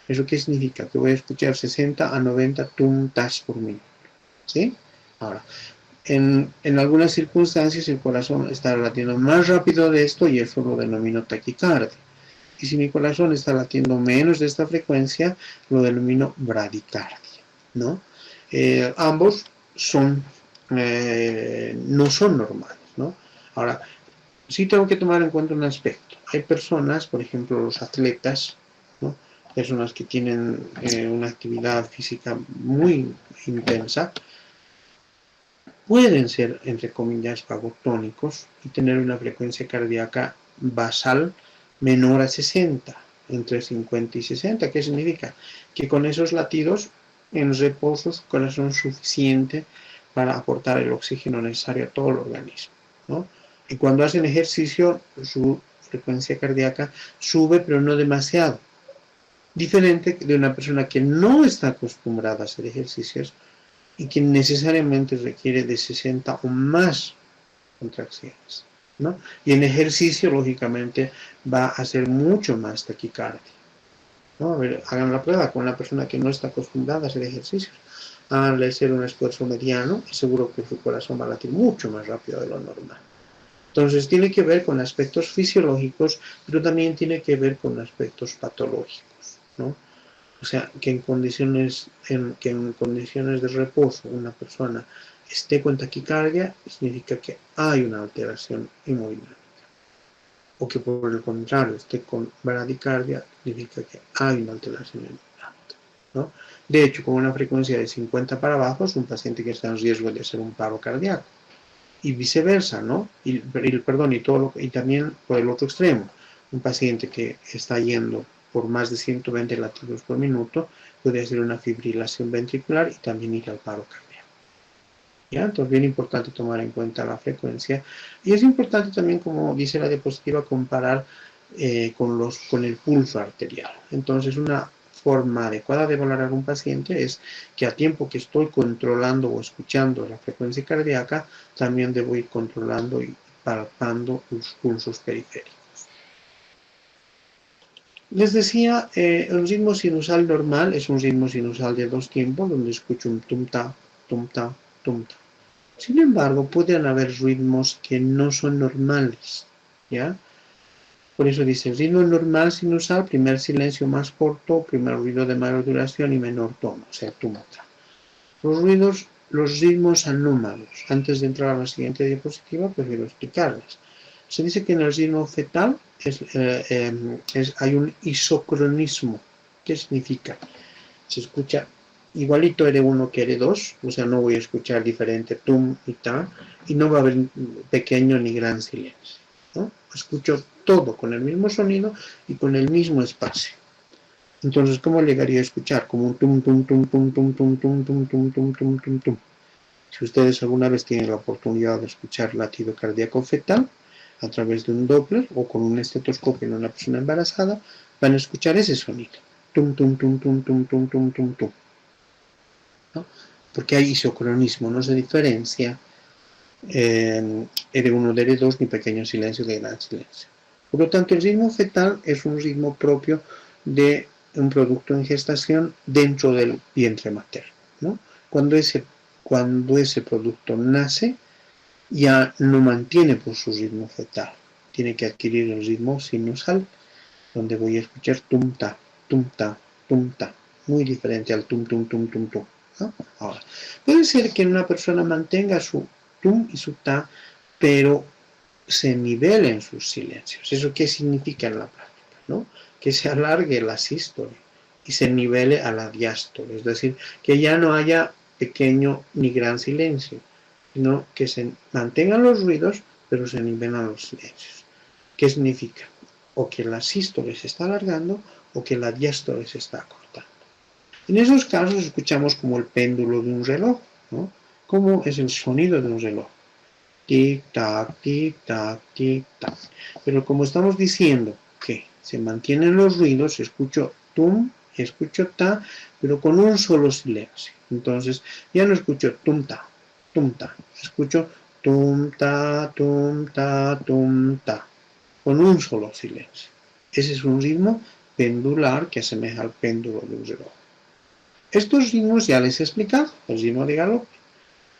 ¿Eso qué significa? Que voy a escuchar 60 a 90 tum-tas por minuto. ¿Sí? Ahora, en algunas circunstancias el corazón está latiendo más rápido de esto y eso lo denomino taquicardia. Y si mi corazón está latiendo menos de esta frecuencia, lo denomino bradicardia, ¿no? Ambos son, no son normales, ¿no? Ahora, sí tengo que tomar en cuenta un aspecto. Hay personas, por ejemplo, los atletas, ¿no? Personas que tienen una actividad física muy intensa, pueden ser, entre comillas, vagotónicos y tener una frecuencia cardíaca basal menor a 60, entre 50 y 60. ¿Qué significa? Que con esos latidos en reposo su corazón es suficiente para aportar el oxígeno necesario a todo el organismo, ¿no? Y cuando hacen ejercicio, su frecuencia cardíaca sube, pero no demasiado. Diferente de una persona que no está acostumbrada a hacer ejercicios y que necesariamente requiere de 60 o más contracciones, ¿no? Y en ejercicio, lógicamente, va a ser mucho más taquicardia, ¿no? A ver, hagan la prueba con una persona que no está acostumbrada a hacer ejercicios. Háganle hacer un esfuerzo mediano y seguro que su corazón va a latir mucho más rápido de lo normal. Entonces, tiene que ver con aspectos fisiológicos, pero también tiene que ver con aspectos patológicos, ¿no? O sea, que en condiciones de reposo una persona esté con taquicardia, significa que hay una alteración hemodinámica. O que por el contrario esté con bradicardia, significa que hay una alteración hemodinámica, ¿no? De hecho, con una frecuencia de 50 para abajo es un paciente que está en riesgo de hacer un paro cardíaco. Y viceversa, ¿no? Y también por el otro extremo, un paciente que está yendo por más de 120 latidos por minuto puede hacer una fibrilación ventricular y también ir al paro cardíaco. ¿Ya? Entonces, bien importante tomar en cuenta la frecuencia. Y es importante también, como dice la diapositiva, comparar con el pulso arterial. Entonces, una forma adecuada de valorar a un paciente es que a tiempo que estoy controlando o escuchando la frecuencia cardíaca, también debo ir controlando y palpando los pulsos periféricos. Les decía, el ritmo sinusal normal es un ritmo sinusal de 2 tiempos, donde escucho un tum-ta, tum-ta, tum-ta. Sin embargo, pueden haber ritmos que no son normales, ¿ya? Por eso dice, ritmo normal sinusal, primer silencio más corto, primer ruido de mayor duración y menor tono, o sea, tum-ta. Los ritmos anómalos. Antes de entrar a la siguiente diapositiva, prefiero explicarles. Se dice que en el ritmo fetal hay un isocronismo. ¿Qué significa? Se escucha igualito R1 que R2, o sea, no voy a escuchar diferente tum y ta, y no va a haber pequeño ni gran silencio, ¿no? Escucho todo con el mismo sonido y con el mismo espacio. Entonces, ¿cómo llegaría a escuchar? Como un tum, tum, tum, tum, tum, tum, tum, tum, tum, tum, tum, tum, tum. Si ustedes alguna vez tienen la oportunidad de escuchar latido cardíaco fetal a través de un Doppler o con un estetoscopio en una persona embarazada, van a escuchar ese sonido. Tum, tum, tum, tum, tum, tum, tum, tum, tum. ¿No? Porque hay isocronismo, no se diferencia R1 de R2 ni pequeño silencio de gran silencio. Por lo tanto, el ritmo fetal es un ritmo propio de un producto en gestación dentro del vientre materno, ¿no? Cuando ese producto nace, ya no mantiene por su ritmo fetal, tiene que adquirir el ritmo sinusal, donde voy a escuchar tum-ta, tum-ta, tum-ta, muy diferente al tum-tum-tum-tum-tum, ¿no? Ahora, puede ser que una persona mantenga su tum y su ta, pero se nivelen sus silencios. ¿Eso qué significa en la práctica? ¿No? Que se alargue la sístole y se nivele a la diástole, es decir, que ya no haya pequeño ni gran silencio, sino que se mantengan los ruidos, pero se nivelan los silencios. ¿Qué significa? O que la sístole se está alargando o que la diástole se está acortando. En esos casos escuchamos como el péndulo de un reloj, ¿no? Como es el sonido de un reloj. Tic-tac, tic-tac, tic-tac. Pero como estamos diciendo que se mantienen los ruidos, escucho tum, escucho ta, pero con un solo silencio. Entonces, ya no escucho tum-ta, tum-ta. Escucho tum-ta, tum-ta, tum-ta, con un solo silencio. Ese es un ritmo pendular que asemeja al péndulo de un reloj. Estos ritmos ya les he explicado, el ritmo de galope.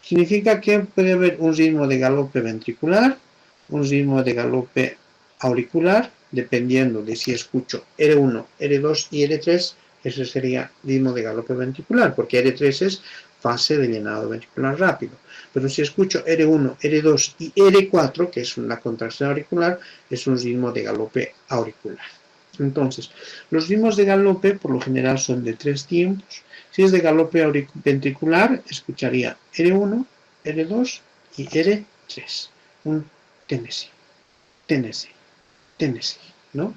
Significa que puede haber un ritmo de galope ventricular, un ritmo de galope auricular, dependiendo de si escucho R1, R2 y R3, ese sería ritmo de galope ventricular, porque R3 es fase de llenado ventricular rápido. Pero si escucho R1, R2 y R4, que es una contracción auricular, es un ritmo de galope auricular. Entonces, los ritmos de galope por lo general son de 3 tiempos. Si es de galope ventricular, escucharía R1, R2 y R3. Un Tennessee, Tennessee, Tennessee, ¿no?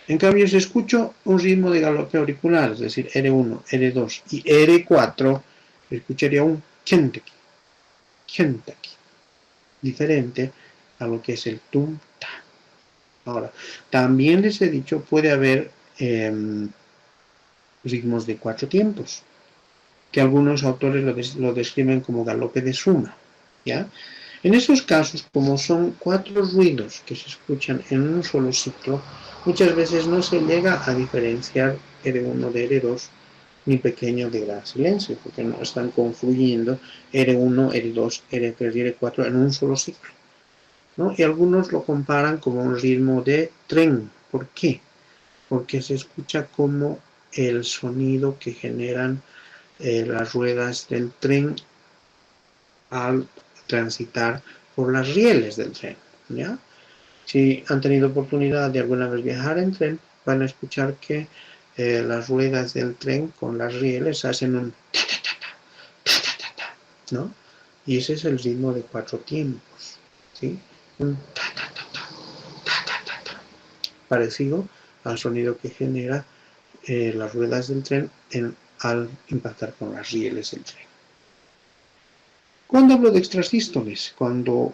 En cambio, si escucho un ritmo de galope auricular, es decir, R1, R2 y R4, escucharía un Kentucky, Kentucky, diferente a lo que es el tum-ta. Ahora, también les he dicho, puede haber ritmos de 4 tiempos, que algunos autores lo describen como galope de suma, ¿ya? En esos casos, como son 4 ruidos que se escuchan en un solo ciclo, muchas veces no se llega a diferenciar R1 de R2 ni pequeño de gran silencio, porque no están confluyendo R1, R2, R3 y R4 en un solo ciclo, ¿no? Y algunos lo comparan como un ritmo de tren. ¿Por qué? Porque se escucha como el sonido que generan las ruedas del tren al transitar por las rieles del tren, ¿ya? Si han tenido oportunidad de alguna vez viajar en tren, van a escuchar que las ruedas del tren con las rieles hacen un ta-ta-ta-ta, ¿no? Y ese es el ritmo de 4 tiempos, ¿sí? Un ta-ta-ta-ta, ta-ta-ta-ta, parecido al sonido que genera las ruedas del tren al impactar con las rieles del tren. Cuando hablo de extrasístoles, cuando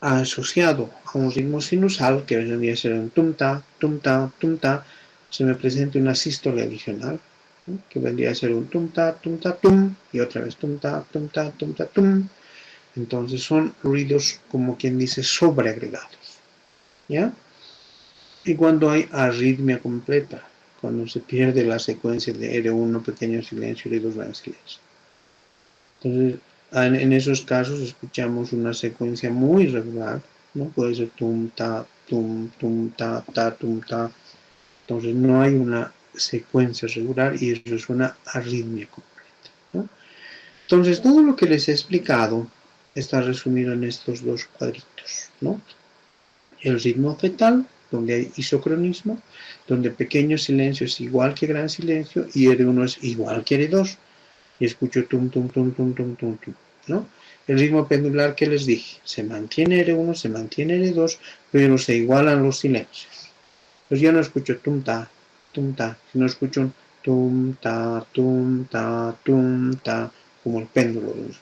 asociado a un ritmo sinusal, que vendría a ser un tum-ta, tum-ta, tum-ta, se me presenta una sístole adicional, ¿no? Que vendría a ser un tum-ta, tum-ta, tum, y otra vez tum-ta, tum-ta, tum-ta, tum. Entonces son ruidos, como quien dice, sobreagregados, ¿ya? Y cuando hay arritmia completa, cuando se pierde la secuencia de R1, pequeño silencio, R2, gran silencio. Entonces, en esos casos escuchamos una secuencia muy regular, ¿no? Puede ser tum, ta, tum, ta, tum, ta. Entonces no hay una secuencia regular y eso es una arritmia completa, ¿no? Entonces todo lo que les he explicado está resumido en estos dos cuadritos, ¿no? El ritmo fetal, donde hay isocronismo, donde pequeño silencio es igual que gran silencio y R1 es igual que R2. Y escucho tum, tum, tum, tum, tum, tum, tum, ¿no? El ritmo pendular que les dije, se mantiene R1, se mantiene R2, pero se igualan los silencios. Pues yo no escucho tum, ta, tum, ta. Si no escucho un tum, ta, como el péndulo de un reloj.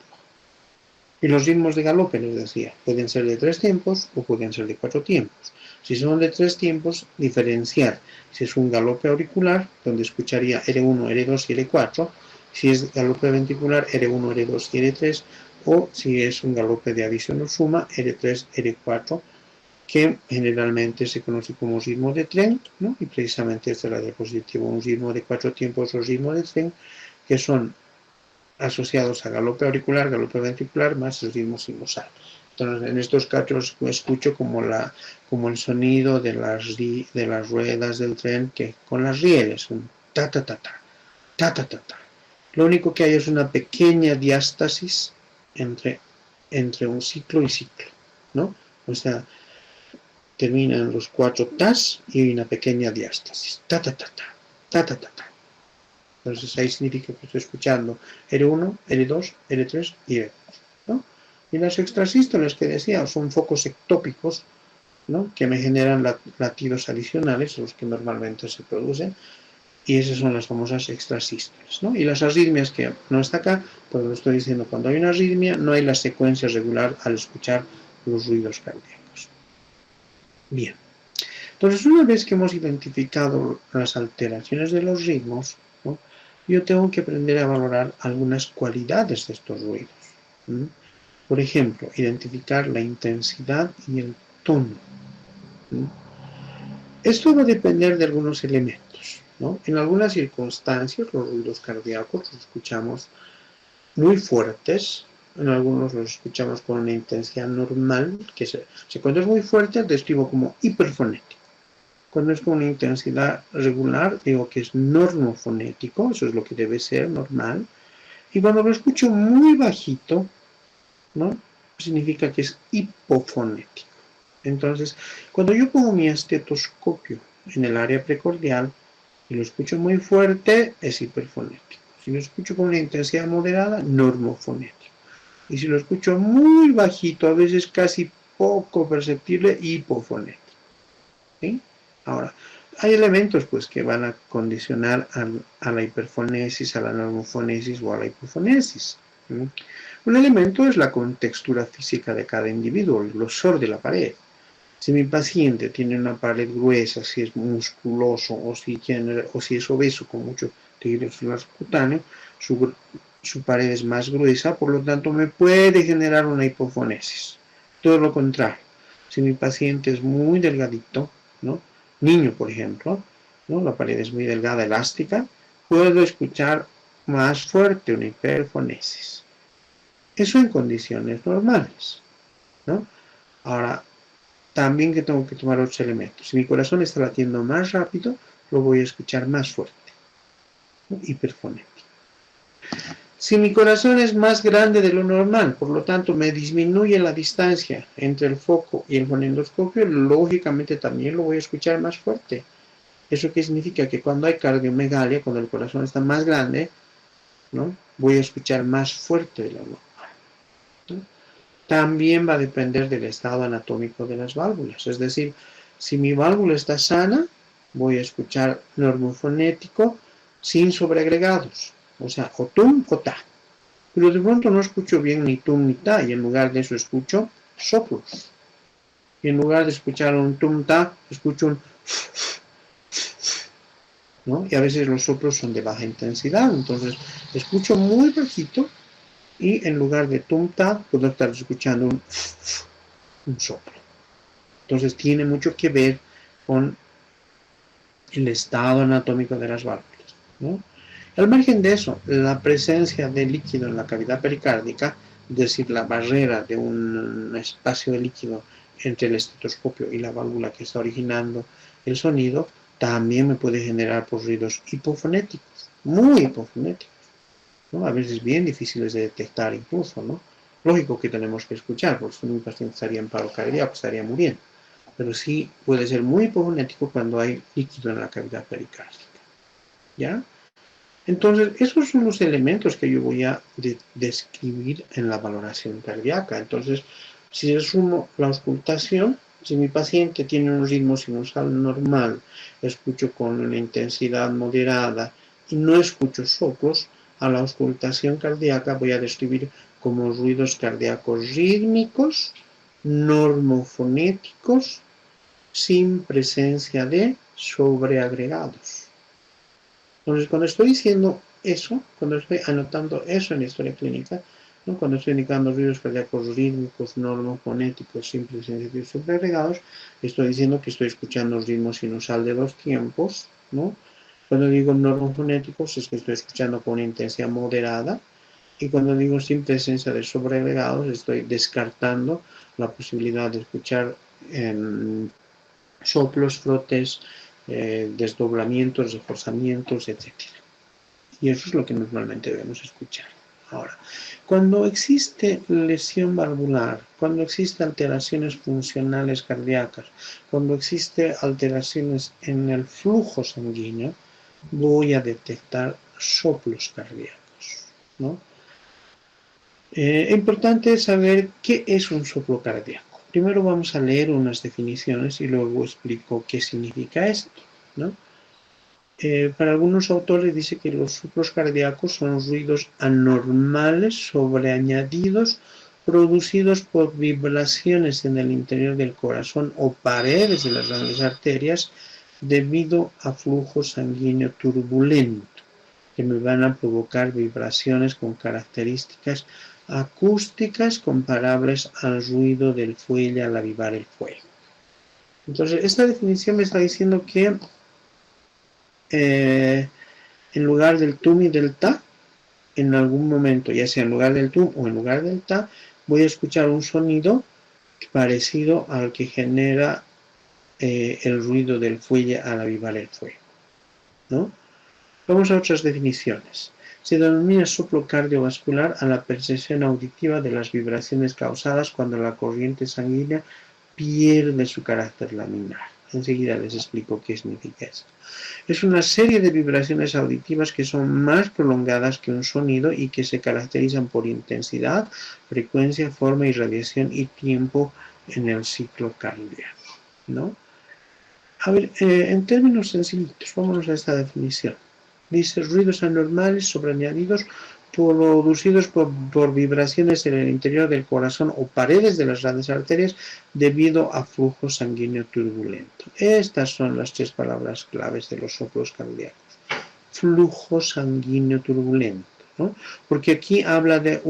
Y los ritmos de galope, les decía, pueden ser de 3 tiempos o pueden ser de 4 tiempos. Si son de 3 tiempos, diferenciar si es un galope auricular, donde escucharía R1, R2 y R4, si es galope ventricular, R1, R2 y R3, o si es un galope de adición o suma, R3, R4, que generalmente se conoce como ritmo de tren, ¿no? Y precisamente esta es la diapositiva, un ritmo de 4 tiempos o ritmo de tren, que son asociados a galope auricular, galope ventricular, más el ritmo sinusal. Entonces, en estos casos escucho como el sonido de las ruedas del tren que con las rieles, un ta ta ta ta, ta ta ta ta. Lo único que hay es una pequeña diástasis entre un ciclo y ciclo, ¿no? O sea, terminan los 4 tas y hay una pequeña diástasis, ta ta ta ta, ta ta ta ta. Entonces ahí significa que estoy escuchando R1, R2, R3 y R4, ¿no? Y las extrasístoles que decía son focos ectópicos, ¿no? Que me generan latidos adicionales, los que normalmente se producen, y esas son las famosas extrasístoles, ¿no? Y las arritmias, que no está acá, pues lo estoy diciendo, cuando hay una arritmia no hay la secuencia regular al escuchar los ruidos cardíacos. Bien. Entonces, una vez que hemos identificado las alteraciones de los ritmos, ¿no? Yo tengo que aprender a valorar algunas cualidades de estos ruidos. ¿No? Por ejemplo, identificar la intensidad y el tono. ¿No? Esto va a depender de algunos elementos, ¿no? En algunas circunstancias, los ruidos cardíacos los escuchamos muy fuertes, en algunos los escuchamos con una intensidad normal, cuando es muy fuerte, describo como hiperfonético. Cuando es con una intensidad regular, digo que es normofonético, eso es lo que debe ser, normal. Y cuando lo escucho muy bajito, ¿no? Significa que es hipofonético. Entonces, cuando yo pongo mi estetoscopio en el área precordial y lo escucho muy fuerte, es hiperfonético. Si lo escucho con una intensidad moderada, normofonético. Y si lo escucho muy bajito, a veces casi poco perceptible, hipofonético. ¿Sí? Ahora, hay elementos pues que van a condicionar a la hiperfonesis, a la normofonesis o a la hipofonesis. ¿Sí? Un elemento es la contextura física de cada individuo, el grosor de la pared. Si mi paciente tiene una pared gruesa, si es musculoso o si es obeso con mucho tejido celular cutáneo, su pared es más gruesa, por lo tanto me puede generar una hipofonesis. Todo lo contrario, si mi paciente es muy delgadito, ¿no? Niño, por ejemplo, ¿no? La pared es muy delgada, elástica, puedo escuchar más fuerte una hiperfonesis. Eso en condiciones normales, ¿no? Ahora, también que tengo que tomar otros elementos. Si mi corazón está latiendo más rápido, lo voy a escuchar más fuerte, ¿no? Hiperfonético. Si mi corazón es más grande de lo normal, por lo tanto me disminuye la distancia entre el foco y el fonendoscopio, lógicamente también lo voy a escuchar más fuerte. ¿Eso qué significa? Que cuando hay cardiomegalia, cuando el corazón está más grande, ¿no? Voy a escuchar más fuerte de lo normal, ¿no? También va a depender del estado anatómico de las válvulas. Es decir, si mi válvula está sana, voy a escuchar normofonético sin sobreagregados. O sea, o tum o ta. Pero de pronto no escucho bien ni tum ni ta, y en lugar de eso escucho soplos. Y en lugar de escuchar un tum ta, escucho un ¿no? Y a veces los soplos son de baja intensidad, entonces escucho muy bajito y en lugar de tum ta, puedo estar escuchando un soplo. Entonces tiene mucho que ver con el estado anatómico de las válvulas, ¿no? Al margen de eso, la presencia de líquido en la cavidad pericárdica, es decir, la barrera de un espacio de líquido entre el estetoscopio y la válvula que está originando el sonido, también me puede generar ruidos hipofonéticos, muy hipofonéticos, ¿no? A veces bien difíciles de detectar incluso, ¿no? Lógico que tenemos que escuchar, porque si un paciente estaría en paro cardíaco, estaría muriendo. Pero sí puede ser muy hipofonético cuando hay líquido en la cavidad pericárdica, ¿ya? Entonces, esos son los elementos que yo voy a describir en la valoración cardíaca. Entonces, si resumo la auscultación, Si mi paciente tiene un ritmo sinusal normal, escucho con una intensidad moderada y no escucho soplos, a la auscultación cardíaca voy a describir como ruidos cardíacos rítmicos, normofonéticos, sin presencia de sobreagregados. Entonces, cuando estoy diciendo eso, cuando estoy anotando eso en la historia clínica, ¿no? Cuando estoy indicando ruidos cardíacos rítmicos, normofonéticos, sin presencia de sobreagregados, estoy diciendo que estoy escuchando el ritmo sinusal de los tiempos, ¿no? Cuando digo normofonéticos es que estoy escuchando con intensidad moderada, y cuando digo sin presencia de sobreagregados estoy descartando la posibilidad de escuchar soplos, frotes, desdoblamientos, reforzamientos, etc. Y eso es lo que normalmente debemos escuchar. Ahora, cuando existe lesión valvular, cuando existen alteraciones funcionales cardíacas, cuando existen alteraciones en el flujo sanguíneo, voy a detectar soplos cardíacos, ¿no? Es importante saber qué es un soplo cardíaco. Primero vamos a leer unas definiciones y luego explico qué significa esto, ¿no? Para algunos autores dice que los soplos cardíacos son ruidos anormales sobreañadidos producidos por vibraciones en el interior del corazón o paredes de las grandes arterias debido a flujo sanguíneo turbulento que me van a provocar vibraciones con características acústicas comparables al ruido del fuelle al avivar el fuego. Entonces, esta definición me está diciendo que en lugar del tum y del ta, en algún momento, ya sea en lugar del tum o en lugar del ta, voy a escuchar un sonido parecido al que genera el ruido del fuelle al avivar el fuego, ¿no? Vamos a otras definiciones. Se denomina soplo cardiovascular a la percepción auditiva de las vibraciones causadas cuando la corriente sanguínea pierde su carácter laminar. Enseguida les explico qué significa eso. Es una serie de vibraciones auditivas que son más prolongadas que un sonido y que se caracterizan por intensidad, frecuencia, forma, irradiación y tiempo en el ciclo cardíaco, ¿no? A ver, en términos sencillitos, vámonos a esta definición. Dice ruidos anormales sobreañadidos producidos por vibraciones en el interior del corazón o paredes de las grandes arterias debido a flujo sanguíneo turbulento. Estas son las tres palabras claves de los soplos cardíacos. Flujo sanguíneo turbulento, ¿no? Porque aquí habla de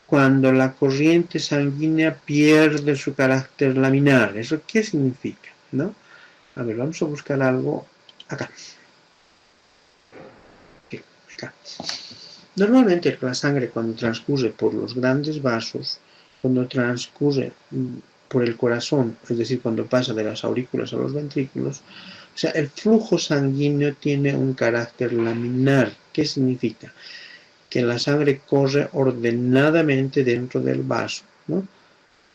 cuando la corriente sanguínea pierde su carácter laminar. ¿Eso qué significa, no? A ver, vamos a buscar algo acá. Acá. Normalmente la sangre cuando transcurre por los grandes vasos, cuando transcurre por el corazón, es decir, cuando pasa de las aurículas a los ventrículos, o sea, el flujo sanguíneo tiene un carácter laminar. ¿Qué significa? Que la sangre corre ordenadamente dentro del vaso, ¿no?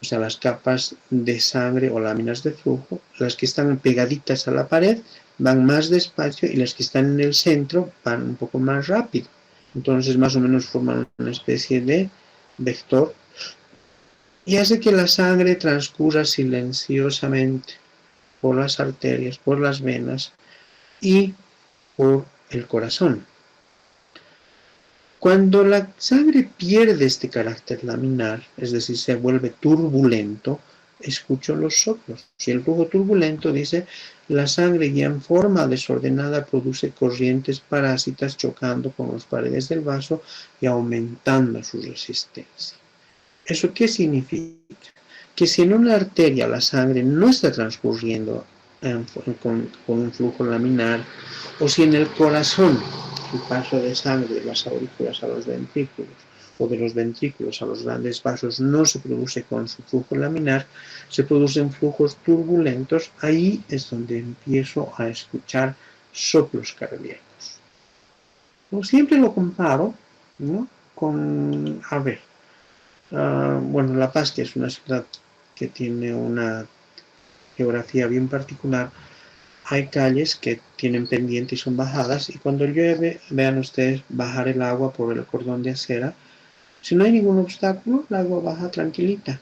O sea, las capas de sangre o láminas de flujo, las que están pegaditas a la pared van más despacio y las que están en el centro van un poco más rápido. Entonces más o menos forman una especie de vector y hace que la sangre transcurra silenciosamente por las arterias, por las venas y por el corazón. Cuando la sangre pierde este carácter laminar, es decir, se vuelve turbulento, escucho los soplos. Si el flujo turbulento dice, la sangre ya en forma desordenada produce corrientes parásitas chocando con las paredes del vaso y aumentando su resistencia. ¿Eso qué significa? Que si en una arteria la sangre no está transcurriendo con un flujo laminar, o si en el corazón el paso de sangre de las aurículas a los ventrículos o de los ventrículos a los grandes vasos no se produce con su flujo laminar, se producen flujos turbulentos, ahí es donde empiezo a escuchar soplos cardíacos. Siempre lo comparo, ¿no? Con, a ver, bueno, La Paz, que es una ciudad que tiene una geografía bien particular, hay calles que tienen pendiente y son bajadas, y cuando llueve, vean ustedes bajar el agua por el cordón de acera. Si no hay ningún obstáculo, el agua baja tranquilita.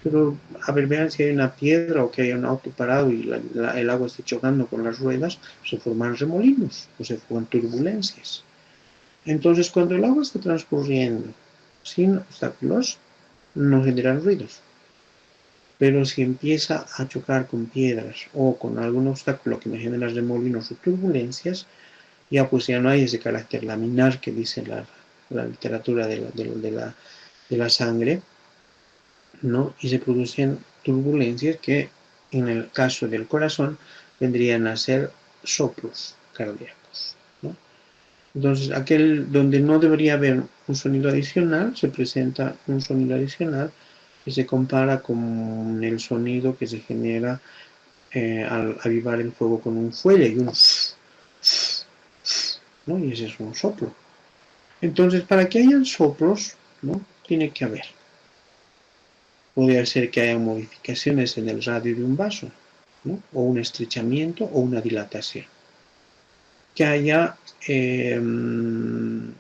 Pero, a ver, vean si hay una piedra o que hay un auto parado y el agua esté chocando con las ruedas, se forman remolinos o se forman turbulencias. Entonces, cuando el agua está transcurriendo sin obstáculos, no generan ruidos. Pero si empieza a chocar con piedras o con algún obstáculo que me genera remolinos o turbulencias, ya pues ya no hay ese carácter laminar que dice la literatura de la sangre, ¿no? Y se producen turbulencias que en el caso del corazón vendrían a ser soplos cardíacos, ¿no? Entonces, aquel donde no debería haber un sonido adicional, se presenta un sonido adicional que se compara con el sonido que se genera al avivar el fuego con un fuelle y un ¿no? Y ese es un soplo. Entonces, para que hayan soplos, ¿no? Tiene que haber. Podría ser que haya modificaciones en el radio de un vaso, ¿no? O un estrechamiento o una dilatación. Que haya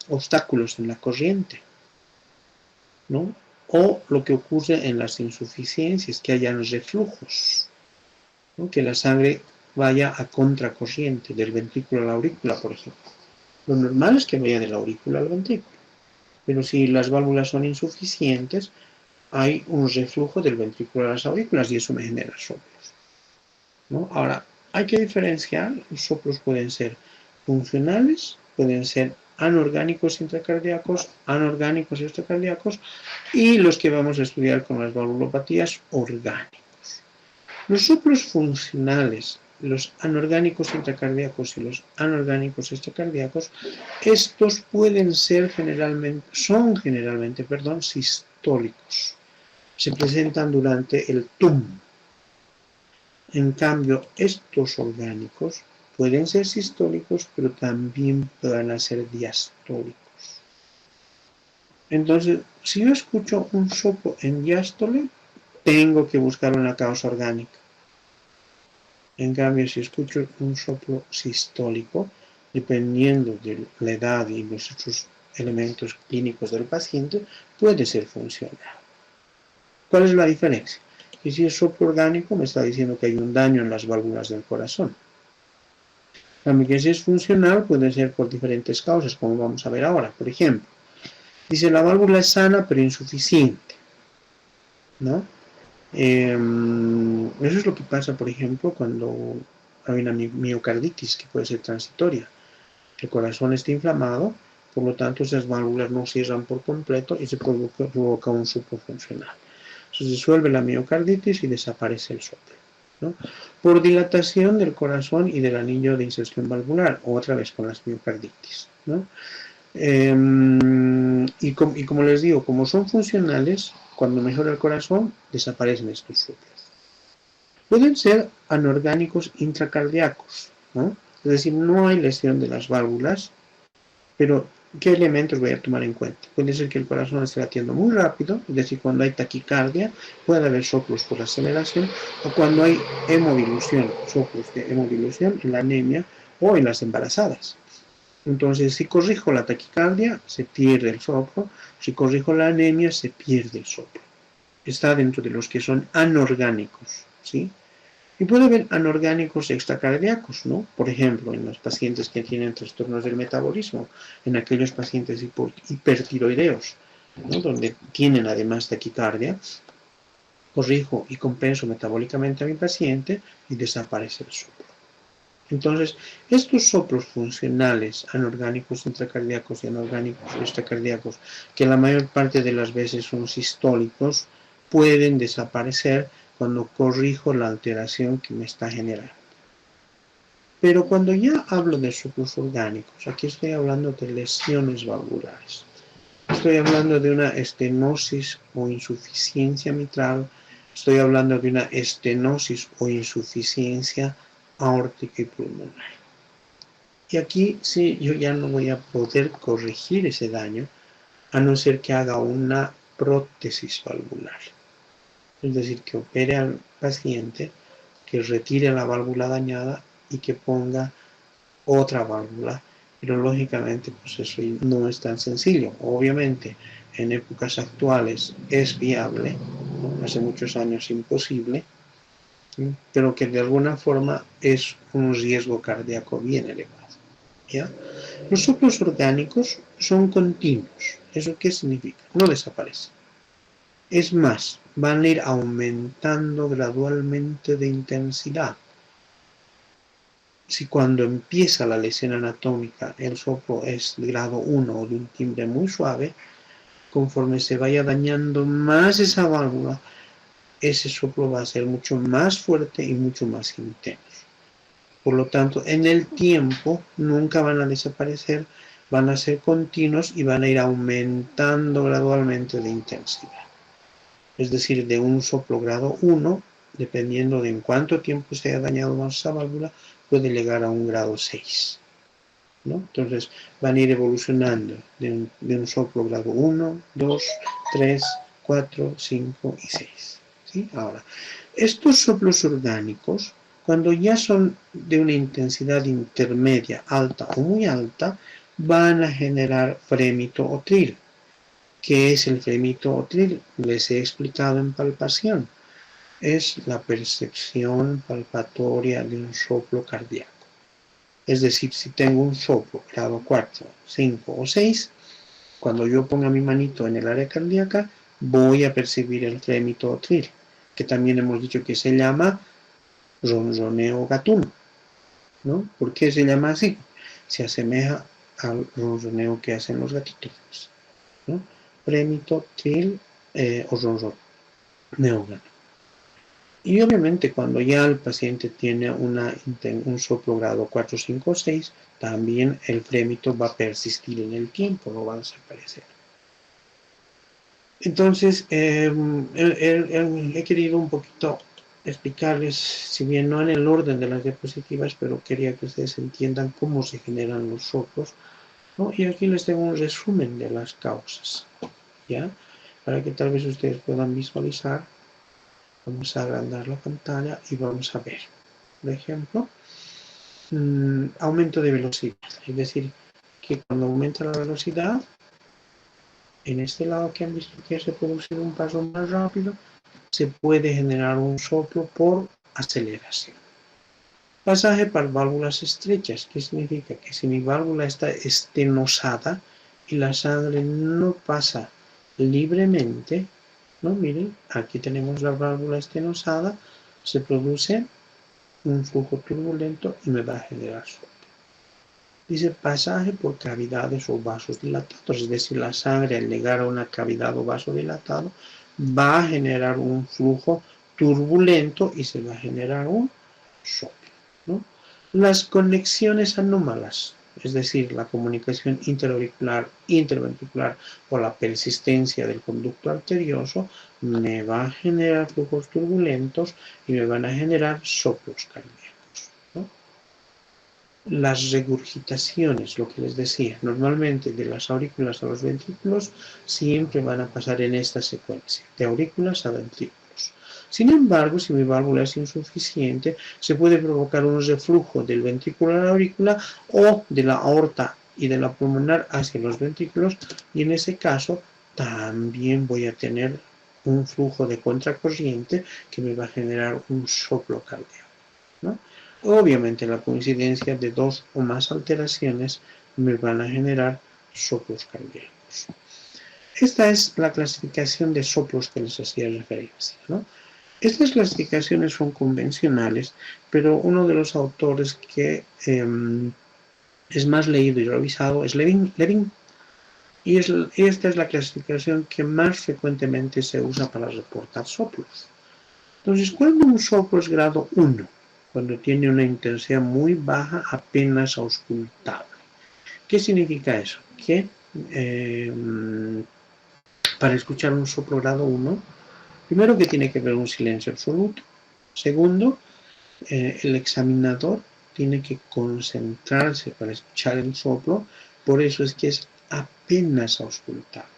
obstáculos en la corriente, ¿no? O lo que ocurre en las insuficiencias, que hayan reflujos, ¿no? Que la sangre vaya a contracorriente, del ventrículo a la aurícula, por ejemplo. Lo normal es que vaya de la aurícula al ventrículo, pero si las válvulas son insuficientes, hay un reflujo del ventrículo a las aurículas y eso me genera soplos, ¿no? Ahora, hay que diferenciar, los soplos pueden ser funcionales, pueden ser anorgánicos intracardíacos, anorgánicos extracardíacos y los que vamos a estudiar con las valvulopatías orgánicos. Los soplos funcionales, los anorgánicos intracardíacos y los anorgánicos extracardíacos, estos son generalmente, sistólicos. Se presentan durante el TUM. En cambio, estos orgánicos pueden ser sistólicos, pero también pueden ser diastólicos. Entonces, si yo escucho un soplo en diástole, tengo que buscar una causa orgánica. En cambio, si escucho un soplo sistólico, dependiendo de la edad y los otros elementos clínicos del paciente, puede ser funcional. ¿Cuál es la diferencia? Que si es soplo orgánico, me está diciendo que hay un daño en las válvulas del corazón. También que si es funcional, puede ser por diferentes causas, como vamos a ver ahora. Por ejemplo, dice la válvula es sana pero insuficiente, ¿no? Eso es lo que pasa, por ejemplo, cuando hay una miocarditis, que puede ser transitoria. El corazón está inflamado, por lo tanto esas válvulas no cierran por completo y se provoca un soplo funcional. Se disuelve la miocarditis y desaparece el soplo, ¿no? Por dilatación del corazón y del anillo de inserción valvular, otra vez con las miocarditis, ¿no? Y como les digo, como son funcionales, cuando mejora el corazón, desaparecen estos soplos. Pueden ser anorgánicos intracardíacos, ¿no? Es decir, no hay lesión de las válvulas, pero ¿qué elementos voy a tomar en cuenta? Puede ser que el corazón esté latiendo muy rápido, es decir, cuando hay taquicardia, puede haber soplos por aceleración, o cuando hay hemodilución, soplos de hemodilución en la anemia o en las embarazadas. Entonces, si corrijo la taquicardia, se pierde el soplo. Si corrijo la anemia, se pierde el soplo. Está dentro de los que son anorgánicos, ¿sí? Y puede haber anorgánicos extracardíacos, ¿no? Por ejemplo, en los pacientes que tienen trastornos del metabolismo, en aquellos pacientes hipertiroideos, ¿no? Donde tienen además taquicardia, corrijo y compenso metabólicamente a mi paciente y desaparece el soplo. Entonces, estos soplos funcionales, anorgánicos intracardíacos y anorgánicos extracardíacos, que la mayor parte de las veces son sistólicos, pueden desaparecer cuando corrijo la alteración que me está generando. Pero cuando ya hablo de soplos orgánicos, aquí estoy hablando de lesiones valvulares. Estoy hablando de una estenosis o insuficiencia mitral, estoy hablando de una estenosis o insuficiencia aórtica y pulmonar. Y aquí sí, yo ya no voy a poder corregir ese daño, a no ser que haga una prótesis valvular. Es decir, que opere al paciente, que retire la válvula dañada y que ponga otra válvula. Pero lógicamente, pues eso no es tan sencillo. Obviamente, en épocas actuales es viable, ¿no? Hace muchos años imposible, ¿sí? Pero que de alguna forma es un riesgo cardíaco bien elevado, ¿ya? Los soplos orgánicos son continuos. ¿Eso qué significa? No desaparecen. Es más, van a ir aumentando gradualmente de intensidad. Si cuando empieza la lesión anatómica el soplo es de grado 1 o de un timbre muy suave, conforme se vaya dañando más esa válvula, ese soplo va a ser mucho más fuerte y mucho más intenso. Por lo tanto, en el tiempo nunca van a desaparecer, van a ser continuos y van a ir aumentando gradualmente de intensidad. Es decir, de un soplo grado 1, dependiendo de en cuánto tiempo se haya dañado más esa válvula, puede llegar a un grado 6, ¿no? Entonces van a ir evolucionando de un soplo grado 1, 2, 3, 4, 5 y 6. ¿Sí? Ahora, estos soplos orgánicos, cuando ya son de una intensidad intermedia, alta o muy alta, van a generar frémito o tril. ¿Qué es el frémito o tril? Les he explicado en palpación. Es la percepción palpatoria de un soplo cardíaco. Es decir, si tengo un soplo grado 4, 5 o 6, cuando yo ponga mi manito en el área cardíaca, voy a percibir el frémito o tril, que también hemos dicho que se llama ronroneo gatuno, ¿no? ¿Por qué se llama así? Se asemeja al ronroneo que hacen los gatitos, ¿no? Frémito, tril o ronroneo gatuno. Y obviamente cuando ya el paciente tiene un soplo grado 4, 5 o 6, también el frémito va a persistir en el tiempo, no va a desaparecer. Entonces, he querido un poquito explicarles, si bien no en el orden de las diapositivas, pero quería que ustedes entiendan cómo se generan los soplos, ¿no? Y aquí les tengo un resumen de las causas, ¿ya? Para que tal vez ustedes puedan visualizar. Vamos a agrandar la pantalla y vamos a ver. Por ejemplo, aumento de velocidad. Es decir, que cuando aumenta la velocidad, en este lado que han visto que se produce un paso más rápido, se puede generar un soplo por aceleración. Pasaje por válvulas estrechas. ¿Qué significa? Que si mi válvula está estenosada y la sangre no pasa libremente, ¿no? Miren, aquí tenemos la válvula estenosada, se produce un flujo turbulento y me va a generar soplo. Dice pasaje por cavidades o vasos dilatados, es decir, la sangre al llegar a una cavidad o vaso dilatado va a generar un flujo turbulento y se va a generar un soplo, ¿no? Las conexiones anómalas, es decir, la comunicación interauricular, interventricular o la persistencia del conducto arterioso, me va a generar flujos turbulentos y me van a generar soplos cardíacos, ¿no? Las regurgitaciones, lo que les decía, normalmente de las aurículas a los ventrículos siempre van a pasar en esta secuencia, de aurículas a ventrículos. Sin embargo, si mi válvula es insuficiente, se puede provocar un reflujo del ventrículo a la aurícula o de la aorta y de la pulmonar hacia los ventrículos, y en ese caso también voy a tener un flujo de contracorriente que me va a generar un soplo cardíaco, ¿no? Obviamente la coincidencia de dos o más alteraciones me van a generar soplos cardíacos. Esta es la clasificación de soplos que les hacía referencia, ¿no? Estas clasificaciones son convencionales, pero uno de los autores que es más leído y revisado es Levin, y esta es la clasificación que más frecuentemente se usa para reportar soplos. Entonces, cuando un soplo es grado 1, cuando tiene una intensidad muy baja, apenas auscultable. ¿Qué significa eso? Que para escuchar un soplo grado 1, primero que tiene que haber un silencio absoluto. Segundo, el examinador tiene que concentrarse para escuchar el soplo, por eso es que es apenas auscultable.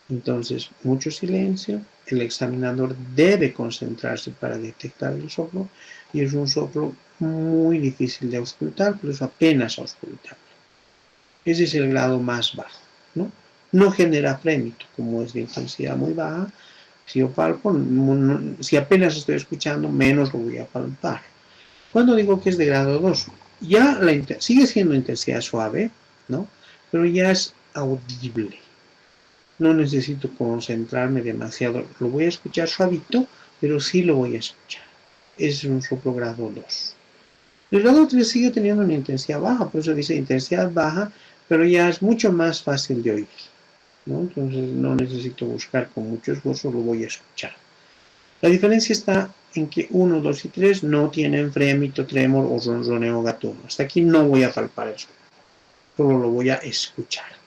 Entonces, mucho silencio, el examinador debe concentrarse para detectar el soplo y es un soplo muy difícil de auscultar, pero es apenas auscultable. Ese es el grado más bajo, ¿no? No genera frémito, como es de intensidad muy baja, Si yo palpo, si apenas estoy escuchando, menos lo voy a palpar. Cuando digo que es de grado 2, ya sigue siendo intensidad suave, ¿no? Pero ya es audible. No necesito concentrarme demasiado. Lo voy a escuchar suavito, pero sí lo voy a escuchar. Es un soplo grado 2. El grado 3 sigue teniendo una intensidad baja, por eso dice intensidad baja, pero ya es mucho más fácil de oír, ¿no? Entonces no necesito buscar con mucho esfuerzo, lo voy a escuchar. La diferencia está en que 1, 2 y 3 no tienen frémito, tremor o ronroneo gatuno. Hasta aquí no voy a palpar eso, solo lo voy a escuchar.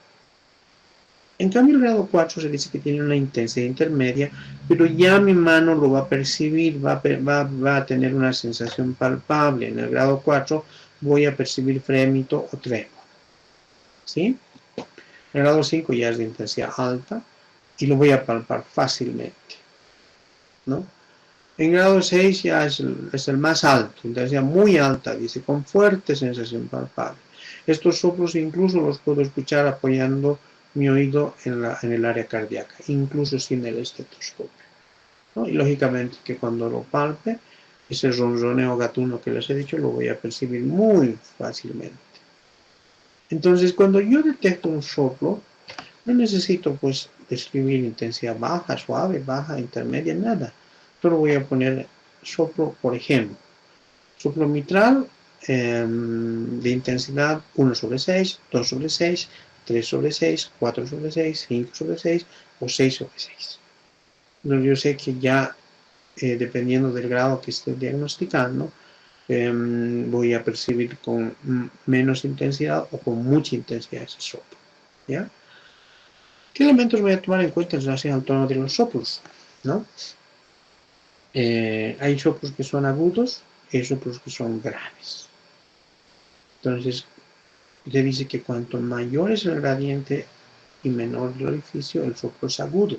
En cambio, el grado 4 se dice que tiene una intensidad intermedia, pero ya mi mano lo va a percibir, va a tener una sensación palpable. En el grado 4 voy a percibir frémito o tremor, ¿sí? El grado 5 ya es de intensidad alta y lo voy a palpar fácilmente, ¿no? En grado 6 ya es el más alto, intensidad muy alta, dice, con fuerte sensación palpable. Estos soplos incluso los puedo escuchar apoyando mi oído en el área cardíaca, incluso sin el estetoscopio, ¿no? Y lógicamente que cuando lo palpe, ese ronroneo gatuno que les he dicho, lo voy a percibir muy fácilmente. Entonces, cuando yo detecto un soplo, no necesito pues describir intensidad baja, suave, baja, intermedia, nada. Solo voy a poner soplo, por ejemplo, soplo mitral de intensidad 1 sobre 6, 2 sobre 6, 3 sobre 6, 4 sobre 6, 5 sobre 6 o 6 sobre 6. Entonces yo sé que ya, dependiendo del grado que esté diagnosticando, voy a percibir con menos intensidad o con mucha intensidad ese soplo, ¿ya? ¿Qué elementos voy a tomar en cuenta en relación al tono de los soplos? ¿No? Hay soplos que son agudos y hay soplos que son graves. Entonces, se dice que cuanto mayor es el gradiente y menor el orificio, el soplo es agudo,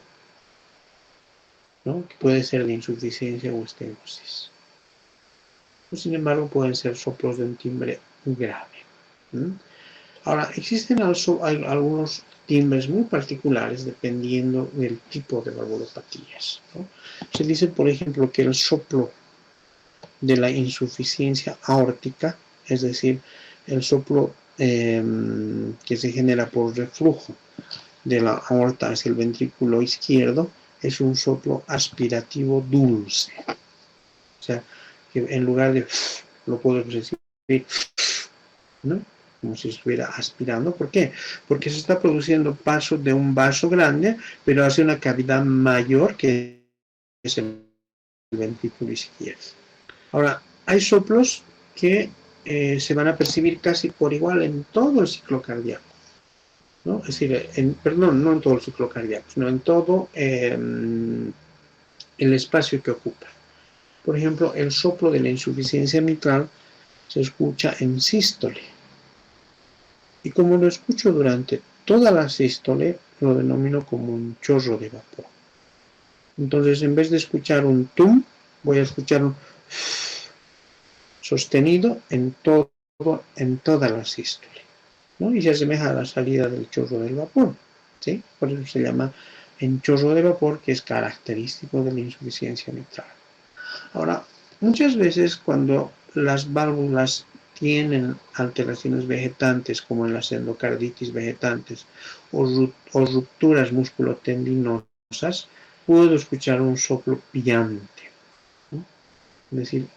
¿no? Que puede ser de insuficiencia o estenosis. Sin embargo, pueden ser soplos de un timbre grave. ¿No? Ahora, existen algunos timbres muy particulares dependiendo del tipo de valvulopatías, ¿no? Se dice, por ejemplo, que el soplo de la insuficiencia aórtica, es decir, el soplo que se genera por reflujo de la aorta hacia el ventrículo izquierdo, es un soplo aspirativo dulce. O sea, que en lugar de lo puedo recibir, ¿no? Como si estuviera aspirando. ¿Por qué? Porque se está produciendo paso de un vaso grande, pero hacia una cavidad mayor que es el ventrículo izquierdo. Ahora, hay soplos que se van a percibir casi por igual en todo el ciclo cardíaco, ¿no? Es decir, perdón, no en todo el ciclo cardíaco, sino en todo el espacio que ocupa. Por ejemplo, el soplo de la insuficiencia mitral se escucha en sístole. Y como lo escucho durante toda la sístole, lo denomino como un chorro de vapor. Entonces, en vez de escuchar un tum, voy a escuchar un sostenido en toda la sístole, ¿no? Y se asemeja a la salida del chorro del vapor, ¿sí? Por eso se llama en chorro de vapor, que es característico de la insuficiencia mitral. Ahora, muchas veces cuando las válvulas tienen alteraciones vegetantes, como en las endocarditis vegetantes o rupturas musculotendinosas, puedo escuchar un soplo pillante, ¿no? Es decir,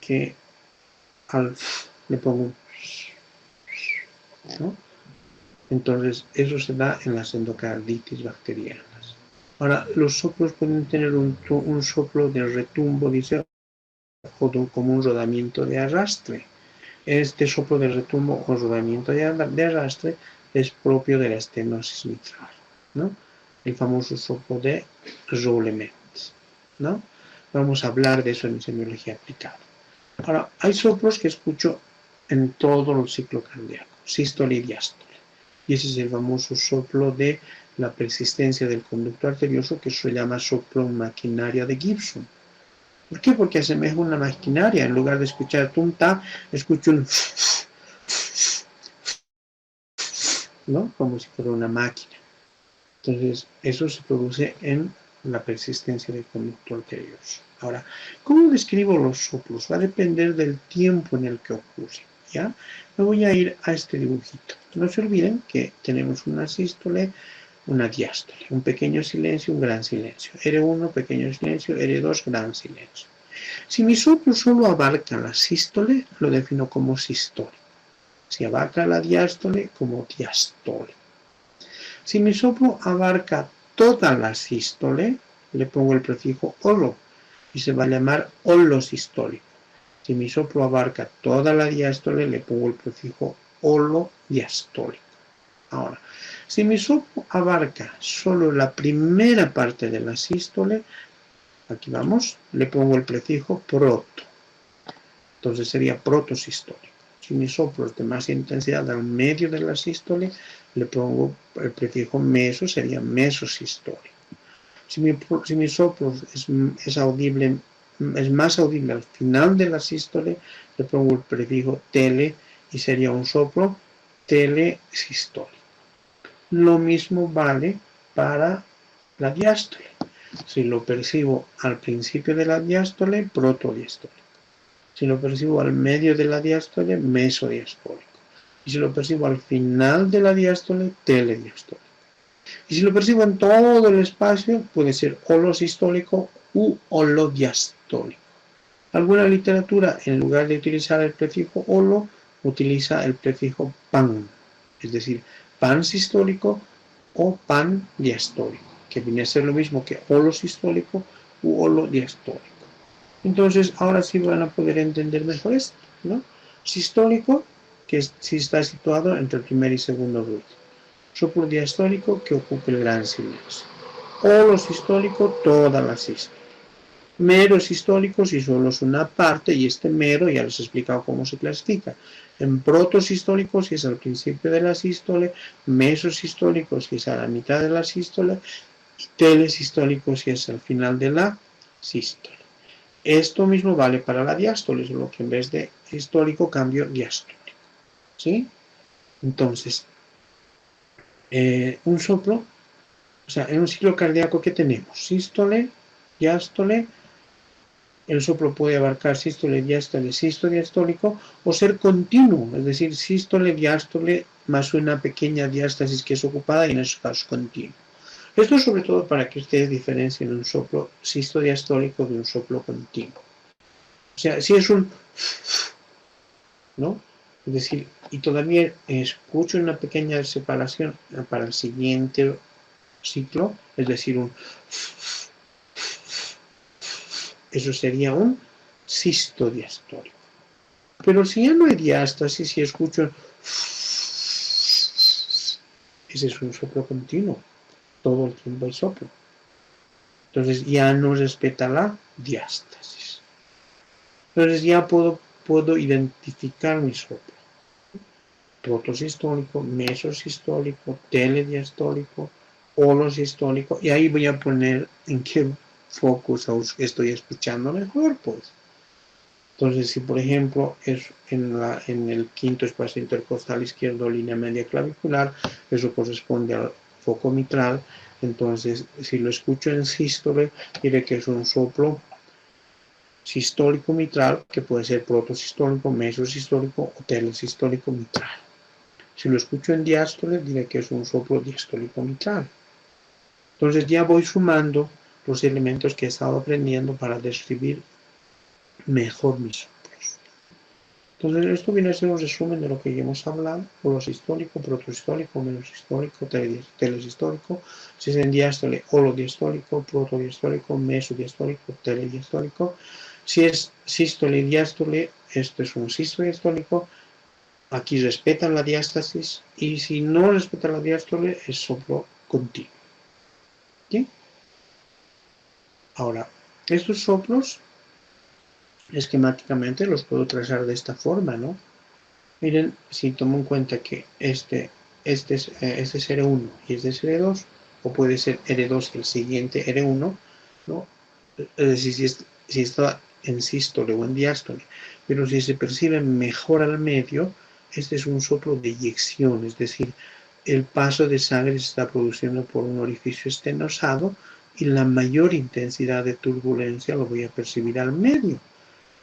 que le pongo un, ¿no? Entonces, eso se da en las endocarditis bacterianas. Ahora, los soplos pueden tener un soplo de retumbo, dice, como un rodamiento de arrastre. Este soplo de retumbo o rodamiento de arrastre es propio de la estenosis mitral, ¿no? El famoso soplo de Roulement, ¿no? Vamos a hablar de eso en semiología aplicada. Ahora, hay soplos que escucho en todo el ciclo cardíaco, sístole y diástole. Y ese es el famoso soplo de la persistencia del conducto arterioso, que se llama soplo maquinaria de Gibson. ¿Por qué? Porque asemeja una maquinaria. En lugar de escuchar tum-ta, escucho un ¿no? Como si fuera una máquina. Entonces, eso se produce en la persistencia del conducto arterioso. Ahora, ¿cómo describo los soplos? Va a depender del tiempo en el que ocurre, ¿ya? Me voy a ir a este dibujito. No se olviden que tenemos una sístole, una diástole, un pequeño silencio, un gran silencio. R1, pequeño silencio, R2, gran silencio. Si mi soplo solo abarca la sístole, lo defino como sistólico. Si abarca la diástole, como diastólico. Si mi soplo abarca toda la sístole, le pongo el prefijo olo y se va a llamar holosistólico. Si mi soplo abarca toda la diástole, le pongo el prefijo holodiastólico. Ahora, si mi soplo abarca solo la primera parte de la sístole, aquí vamos, le pongo el prefijo proto. Entonces sería protosistólico. Si mi soplo es de más intensidad al medio de la sístole, le pongo el prefijo meso, sería mesosistólico. Si mi soplo es más audible al final de la sístole, le pongo el prefijo tele y sería un soplo telesistólico. Lo mismo vale para la diástole. Si lo percibo al principio de la diástole, protodiastólico. Si lo percibo al medio de la diástole, mesodiastólico. Y si lo percibo al final de la diástole, telediastólico. Y si lo percibo en todo el espacio, puede ser holosistólico u holodiastólico. Alguna literatura, en lugar de utilizar el prefijo holo, utiliza el prefijo pan, es decir, pansistólico o pandiastólico, que viene a ser lo mismo que holosistólico u holodiastólico. Entonces, ahora sí van a poder entender mejor esto, ¿no? Sistólico, que sí está situado entre el primer y segundo ruido. Soplo diastólico, que ocupa el gran silencio. Holosistólico, toda la sístole. Merosistólico, si solo es una parte, y este mero ya les he explicado cómo se clasifica. En protosistólico, si es al principio de la sístole, mesosistólico, si es a la mitad de la sístole, y telesistólico, si es al final de la sístole. Esto mismo vale para la diástole, solo que en vez de sistólico cambio diastólico. ¿Sí? Entonces, un soplo, o sea, en un ciclo cardíaco, ¿qué tenemos? Sístole, diástole, el soplo puede abarcar sístole, diástole, diastólico, o ser continuo, es decir, sístole, diástole, más una pequeña diástasis que es ocupada y en esos casos continuo. Esto es sobre todo para que ustedes diferencien un soplo sistodiastólico de un soplo continuo. O sea, si es un, ¿no? Es decir, y todavía escucho una pequeña separación para el siguiente ciclo, es decir, eso sería un sistodiastólico. Pero si ya no hay diástasis, si escucho ese es un soplo continuo, todo el tiempo hay soplo. Entonces ya no respeta la diástasis. Entonces ya puedo identificar mi soplo. Protosistólico, mesosistólico, telediastólico, holosistólico, y ahí voy a poner en qué focus estoy escuchando mejor, pues. Entonces, si por ejemplo es en el quinto espacio intercostal izquierdo, línea media clavicular, eso corresponde al foco mitral. Entonces, si lo escucho en sístole, diré que es un soplo sistólico mitral, que puede ser protosistólico, mesosistólico o telesistólico mitral. Si lo escucho en diástole, diré que es un soplo diastólico mitral. Entonces ya voy sumando los elementos que he estado aprendiendo para describir mejor mis soplos. Entonces esto viene a ser un resumen de lo que ya hemos hablado: holosistólico, protosistólico, mesosistólico, telesistólico. Si es en diástole, holodiastólico, protodiastólico, mesodiastólico, telediastólico. Si es sístole y diástole, esto es un sistodiastólico. Aquí respetan la diástasis, y si no respetan la diástole es soplo continuo. ¿Sí? Ahora, estos soplos esquemáticamente los puedo trazar de esta forma, ¿no? Miren, si tomo en cuenta que este es R1 y este es R2, o puede ser R2 y el siguiente R1, ¿no? Es decir, si está en sístole o en diástole, pero si se percibe mejor al medio, este es un soplo de eyección, es decir, el paso de sangre se está produciendo por un orificio estenosado, y la mayor intensidad de turbulencia lo voy a percibir al medio.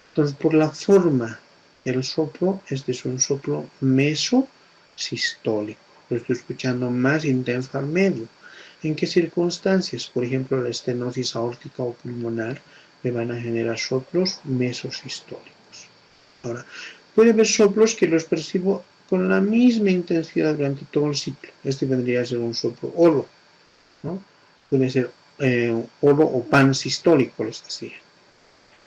Entonces, por la forma del soplo, este es un soplo mesosistólico. Lo estoy escuchando más intenso al medio. ¿En qué circunstancias? Por ejemplo, la estenosis aórtica o pulmonar me van a generar soplos mesosistólicos. Ahora, puede haber soplos que los percibo con la misma intensidad durante todo el ciclo. Este vendría a ser un soplo holo, ¿no? Puede ser holo o pansistólico, les decía.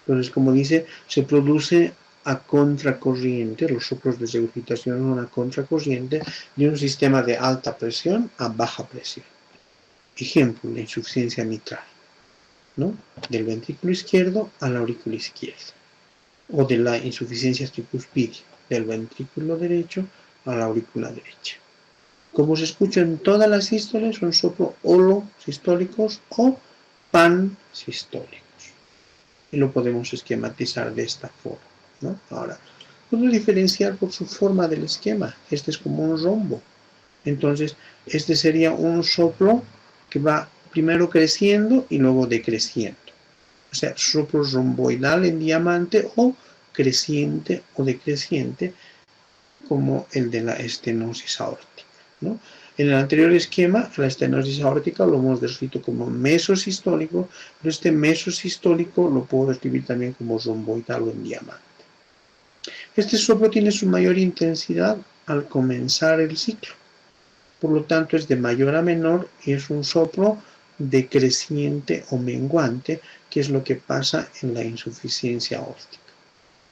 Entonces, como dice, se produce a contracorriente, los soplos de regurgitación son a contracorriente de un sistema de alta presión a baja presión. Ejemplo, la insuficiencia mitral, ¿no? Del ventrículo izquierdo a la aurícula izquierda. O de la insuficiencia tricuspidia, del ventrículo derecho a la aurícula derecha. Como se escucha en todas las sístoles, son soplos holosistólicos o pansistólicos. Y lo podemos esquematizar de esta forma, ¿no? Ahora, puedo diferenciar por su forma del esquema. Este es como un rombo. Entonces, este sería un soplo que va primero creciendo y luego decreciendo. O sea, soplo romboidal en diamante o creciente o decreciente, como el de la estenosis aórtica, ¿no? En el anterior esquema, la estenosis aórtica lo hemos descrito como mesosistólico, pero este mesosistólico lo puedo describir también como romboidal o en diamante. Este soplo tiene su mayor intensidad al comenzar el ciclo, por lo tanto es de mayor a menor y es un soplo decreciente o menguante, que es lo que pasa en la insuficiencia aórtica.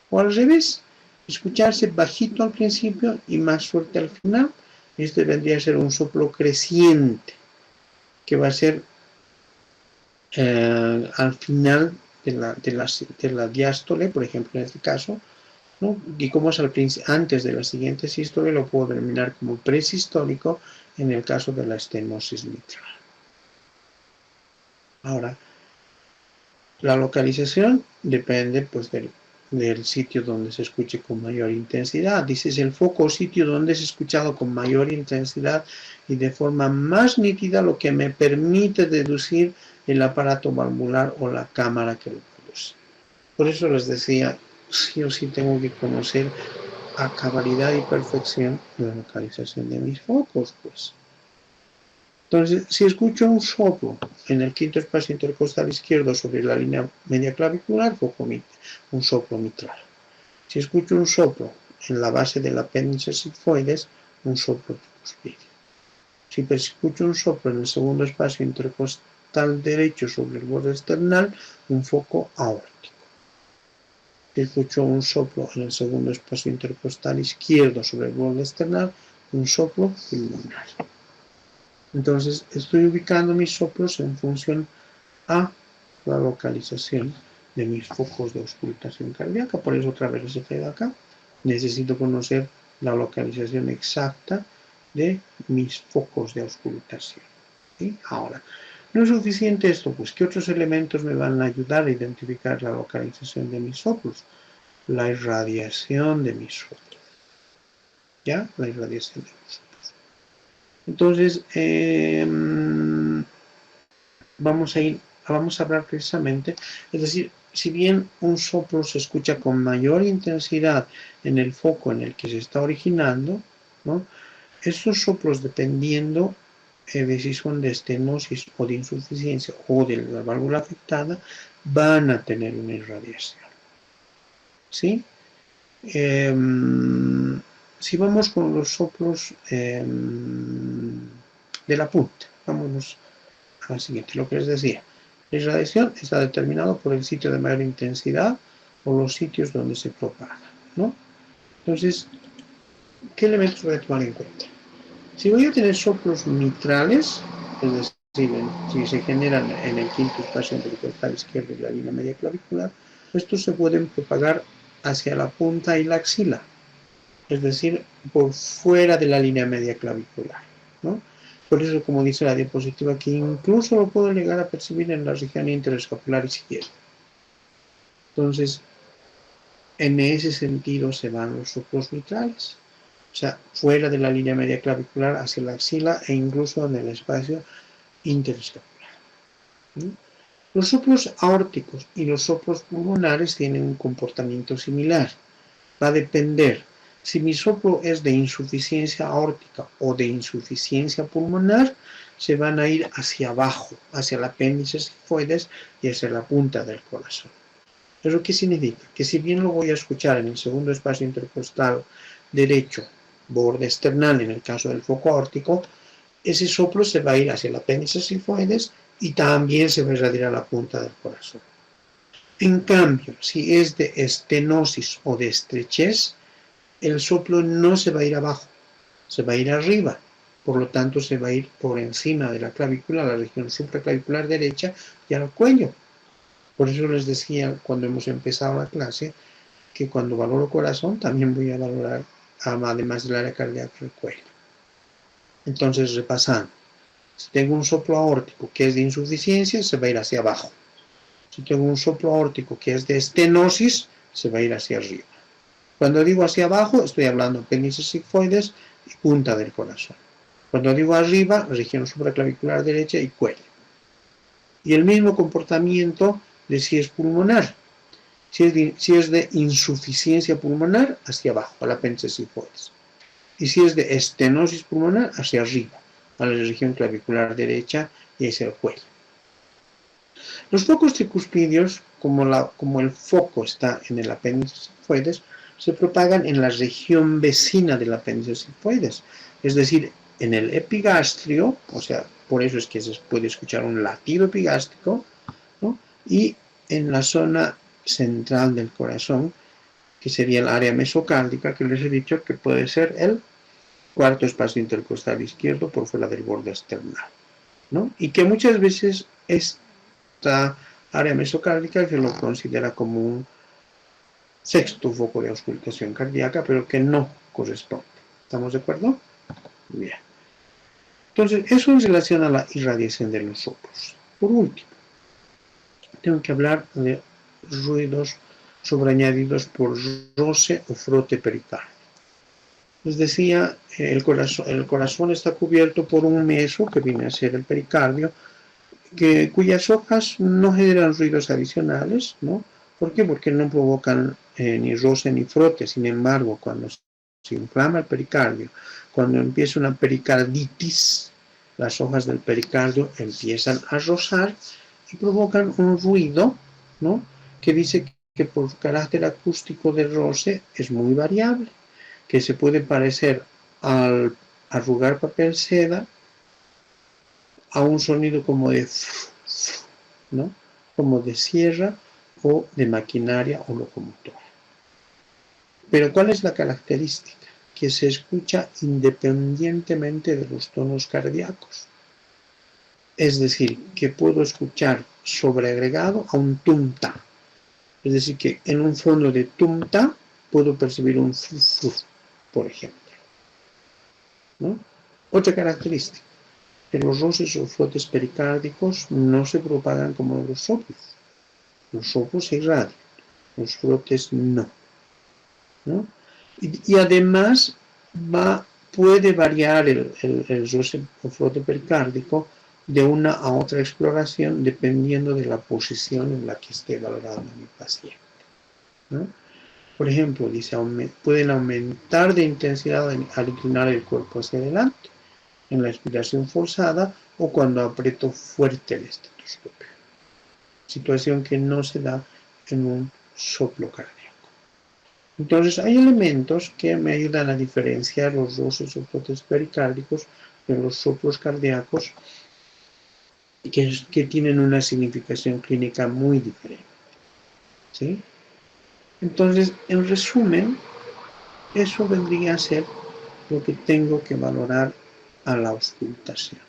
O al revés, escucharse bajito al principio y más fuerte al final. Este vendría a ser un soplo creciente, que va a ser al final de la diástole, por ejemplo, en este caso, ¿no? Y como es antes de la siguiente sístole, lo puedo denominar como presistólico en el caso de la estenosis mitral. Ahora, la localización depende pues del sitio donde se escuche con mayor intensidad. Dices el foco o sitio donde es escuchado con mayor intensidad y de forma más nítida, lo que me permite deducir el aparato valvular o la cámara que lo produce. Por eso les decía, sí o sí tengo que conocer a cabalidad y perfección la localización de mis focos, pues. Entonces, si escucho un soplo en el quinto espacio intercostal izquierdo sobre la línea media clavicular, foco un soplo mitral. Si escucho un soplo en la base del apéndice sigmoides, un soplo tricuspidio. Si escucho un soplo en el segundo espacio intercostal derecho sobre el borde external, un foco aórtico. Si escucho un soplo en el segundo espacio intercostal izquierdo sobre el borde external, un soplo pulmonar. Entonces, estoy ubicando mis soplos en función a la localización de mis focos de auscultación cardíaca. Por eso otra vez se queda acá. Necesito conocer la localización exacta de mis focos de auscultación. ¿Sí? Ahora, no es suficiente esto, pues ¿qué otros elementos me van a ayudar a identificar la localización de mis soplos? La irradiación de mis soplos. ¿Ya? La irradiación de mis soplos. Entonces, vamos a hablar precisamente, es decir, si bien un soplo se escucha con mayor intensidad en el foco en el que se está originando, ¿no? Estos soplos, dependiendo de si son de estenosis o de insuficiencia o de la válvula afectada, van a tener una irradiación. ¿Sí? Si vamos con los soplos de la punta, vámonos a la siguiente, lo que les decía. La irradiación está determinado por el sitio de mayor intensidad o los sitios donde se propaga, ¿no? Entonces, ¿qué elementos voy a tomar en cuenta? Si voy a tener soplos mitrales, es decir, si se generan en el quinto espacio intercostal izquierdo de la línea media clavicular, estos se pueden propagar hacia la punta y la axila, es decir, por fuera de la línea media clavicular, ¿no? Por eso, como dice la diapositiva, que incluso lo puedo llegar a percibir en la región interescapular izquierda. Entonces, en ese sentido se van los soplos mitrales, o sea, fuera de la línea media clavicular hacia la axila e incluso en el espacio interescapular. ¿no? Los soplos aórticos y los soplos pulmonares tienen un comportamiento similar. Va a depender si mi soplo es de insuficiencia aórtica o de insuficiencia pulmonar, se van a ir hacia abajo, hacia el apéndice sifoides y hacia la punta del corazón. ¿Eso qué significa? Que si bien lo voy a escuchar en el segundo espacio intercostal derecho, borde external en el caso del foco aórtico, ese soplo se va a ir hacia el apéndice sifoides y también se va a irradiar a la punta del corazón. En cambio, si es de estenosis o de estrechez, el soplo no se va a ir abajo, se va a ir arriba. Por lo tanto, se va a ir por encima de la clavícula, la región supraclavicular derecha y al cuello. Por eso les decía cuando hemos empezado la clase que cuando valoro corazón también voy a valorar, además del área cardíaca, el cuello. Entonces, repasando. Si tengo un soplo aórtico que es de insuficiencia, se va a ir hacia abajo. Si tengo un soplo aórtico que es de estenosis, se va a ir hacia arriba. Cuando digo hacia abajo, estoy hablando de apéndice sifoides y punta del corazón. Cuando digo arriba, región supraclavicular derecha y cuello. Y el mismo comportamiento de si es pulmonar. Si es de insuficiencia pulmonar, hacia abajo, al apéndice sifoides. Y si es de estenosis pulmonar, hacia arriba, a la región clavicular derecha y hacia el cuello. Los focos tricuspidios, como el foco está en el apéndice sifoides, se propagan en la región vecina del apéndice sifoides, es decir, en el epigastrio, o sea, por eso es que se puede escuchar un latido epigástrico, ¿no? Y en la zona central del corazón, que sería el área mesocárdica, que les he dicho que puede ser el cuarto espacio intercostal izquierdo por fuera del borde external, ¿no? Y que muchas veces esta área mesocárdica se lo considera como un sexto foco de auscultación cardíaca, pero que no corresponde. ¿Estamos de acuerdo? Bien. Entonces, eso en relación a la irradiación de los soplos. Por último, tengo que hablar de ruidos sobreañadidos por roce o frote pericardio. Les decía, el corazón está cubierto por un meso, que viene a ser el pericardio, cuyas hojas no generan ruidos adicionales, ¿no? ¿Por qué? Porque no provocan ni roce ni frote. Sin embargo, cuando se inflama el pericardio, cuando empieza una pericarditis, las hojas del pericardio empiezan a rozar y provocan un ruido, ¿no? Que dice que por carácter acústico del roce es muy variable, que se puede parecer al arrugar papel seda, a un sonido como de, ¿no? Como de sierra o de maquinaria o locomotora. Pero ¿cuál es la característica? Que se escucha independientemente de los tonos cardíacos. Es decir, que puedo escuchar sobreagregado a un tum-ta. Es decir, que en un fondo de tum-ta puedo percibir un fu-fu, por ejemplo, ¿no? Otra característica, que los roces o frotes pericárdicos no se propagan como los soplos. Los soplos se irradian, los frotes no, ¿no? Y además puede variar el roce o frote pericárdico de una a otra exploración dependiendo de la posición en la que esté valorando mi paciente, ¿no? Por ejemplo, dice, pueden aumentar de intensidad al inclinar el cuerpo hacia adelante, en la expiración forzada o cuando aprieto fuerte el estetoscopio. Situación que no se da en un soplo cardíaco. Entonces, hay elementos que me ayudan a diferenciar los roces o frotes pericárdicos de los soplos cardíacos que tienen una significación clínica muy diferente, ¿sí? Entonces, en resumen, eso vendría a ser lo que tengo que valorar a la auscultación.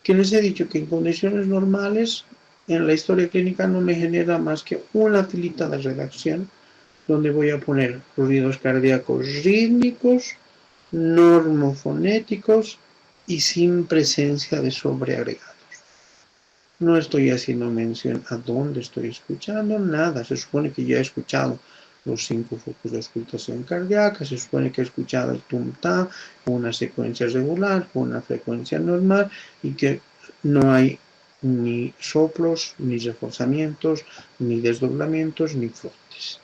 Que les he dicho que en condiciones normales, en la historia clínica no me genera más que una filita de redacción donde voy a poner ruidos cardíacos rítmicos, normofonéticos y sin presencia de sobreagregados. No estoy haciendo mención a dónde estoy escuchando, nada. Se supone que ya he escuchado los 5 focos de auscultación cardíaca, se supone que he escuchado el tum-ta con una secuencia regular, con una frecuencia normal y que no hay ni soplos, ni reforzamientos, ni desdoblamientos, ni flotes.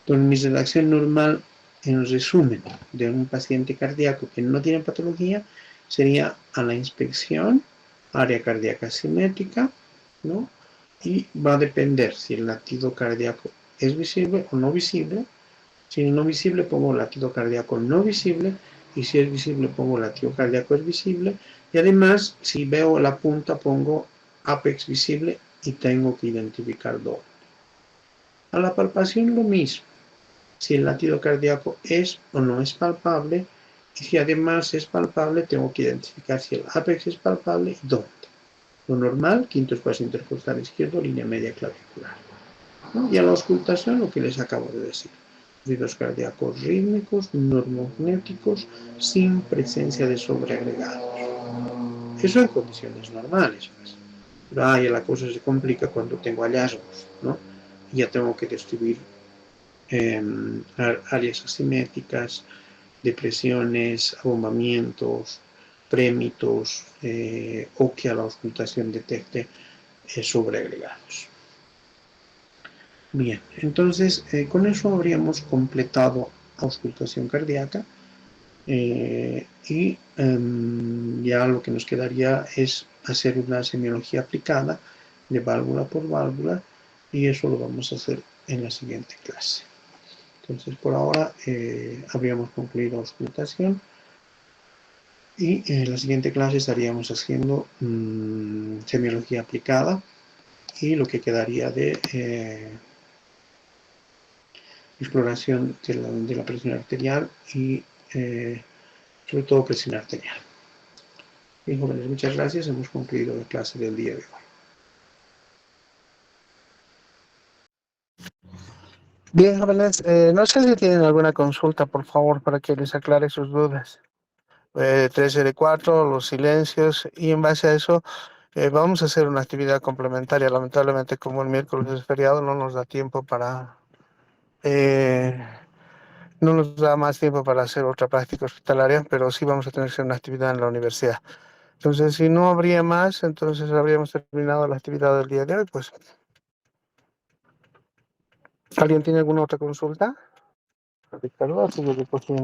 Entonces, mi redacción normal, en resumen, de un paciente cardíaco que no tiene patología, sería a la inspección, área cardíaca simétrica, ¿no? Y va a depender si el latido cardíaco es visible o no visible. Si es no visible, pongo latido cardíaco no visible, y si es visible, pongo latido cardíaco es visible. Y además, si veo la punta, pongo apex visible y tengo que identificar dónde. A la palpación lo mismo. Si el latido cardíaco es o no es palpable, y si además es palpable, tengo que identificar si el apex es palpable y dónde. Lo normal, quinto espacio intercostal izquierdo, línea media clavicular, ¿no? Y a la auscultación, lo que les acabo de decir. Ruidos cardíacos rítmicos, normognéticos, sin presencia de sobreagregados. Eso en condiciones normales, pues. Pero ya la cosa se complica cuando tengo hallazgos, ¿no? Y ya tengo que distribuir áreas asimétricas, depresiones, abombamientos, prémitos, o que a la auscultación detecte sobreagregados. Bien, entonces con eso habríamos completado auscultación cardíaca, y ya lo que nos quedaría es hacer una semiología aplicada de válvula por válvula, y eso lo vamos a hacer en la siguiente clase. Entonces, por ahora habríamos concluido auscultación, y en la siguiente clase estaríamos haciendo semiología aplicada y lo que quedaría de exploración de la presión arterial y sobre todo presión arterial. Bien, jóvenes, muchas gracias. Hemos concluido la clase del día de hoy.
Bien, jóvenes, no sé si tienen alguna consulta, por favor, para que les aclare sus dudas. 3L4, los silencios, y en base a eso vamos a hacer una actividad complementaria. Lamentablemente, como el miércoles es feriado, no nos da tiempo eh, no nos da más tiempo para hacer otra práctica hospitalaria, pero sí vamos a tener que hacer una actividad en la universidad. Entonces, si no habría más, entonces habríamos terminado la actividad del día de hoy. Pues, ¿alguien tiene alguna otra consulta? Ricardo, así yo le cogí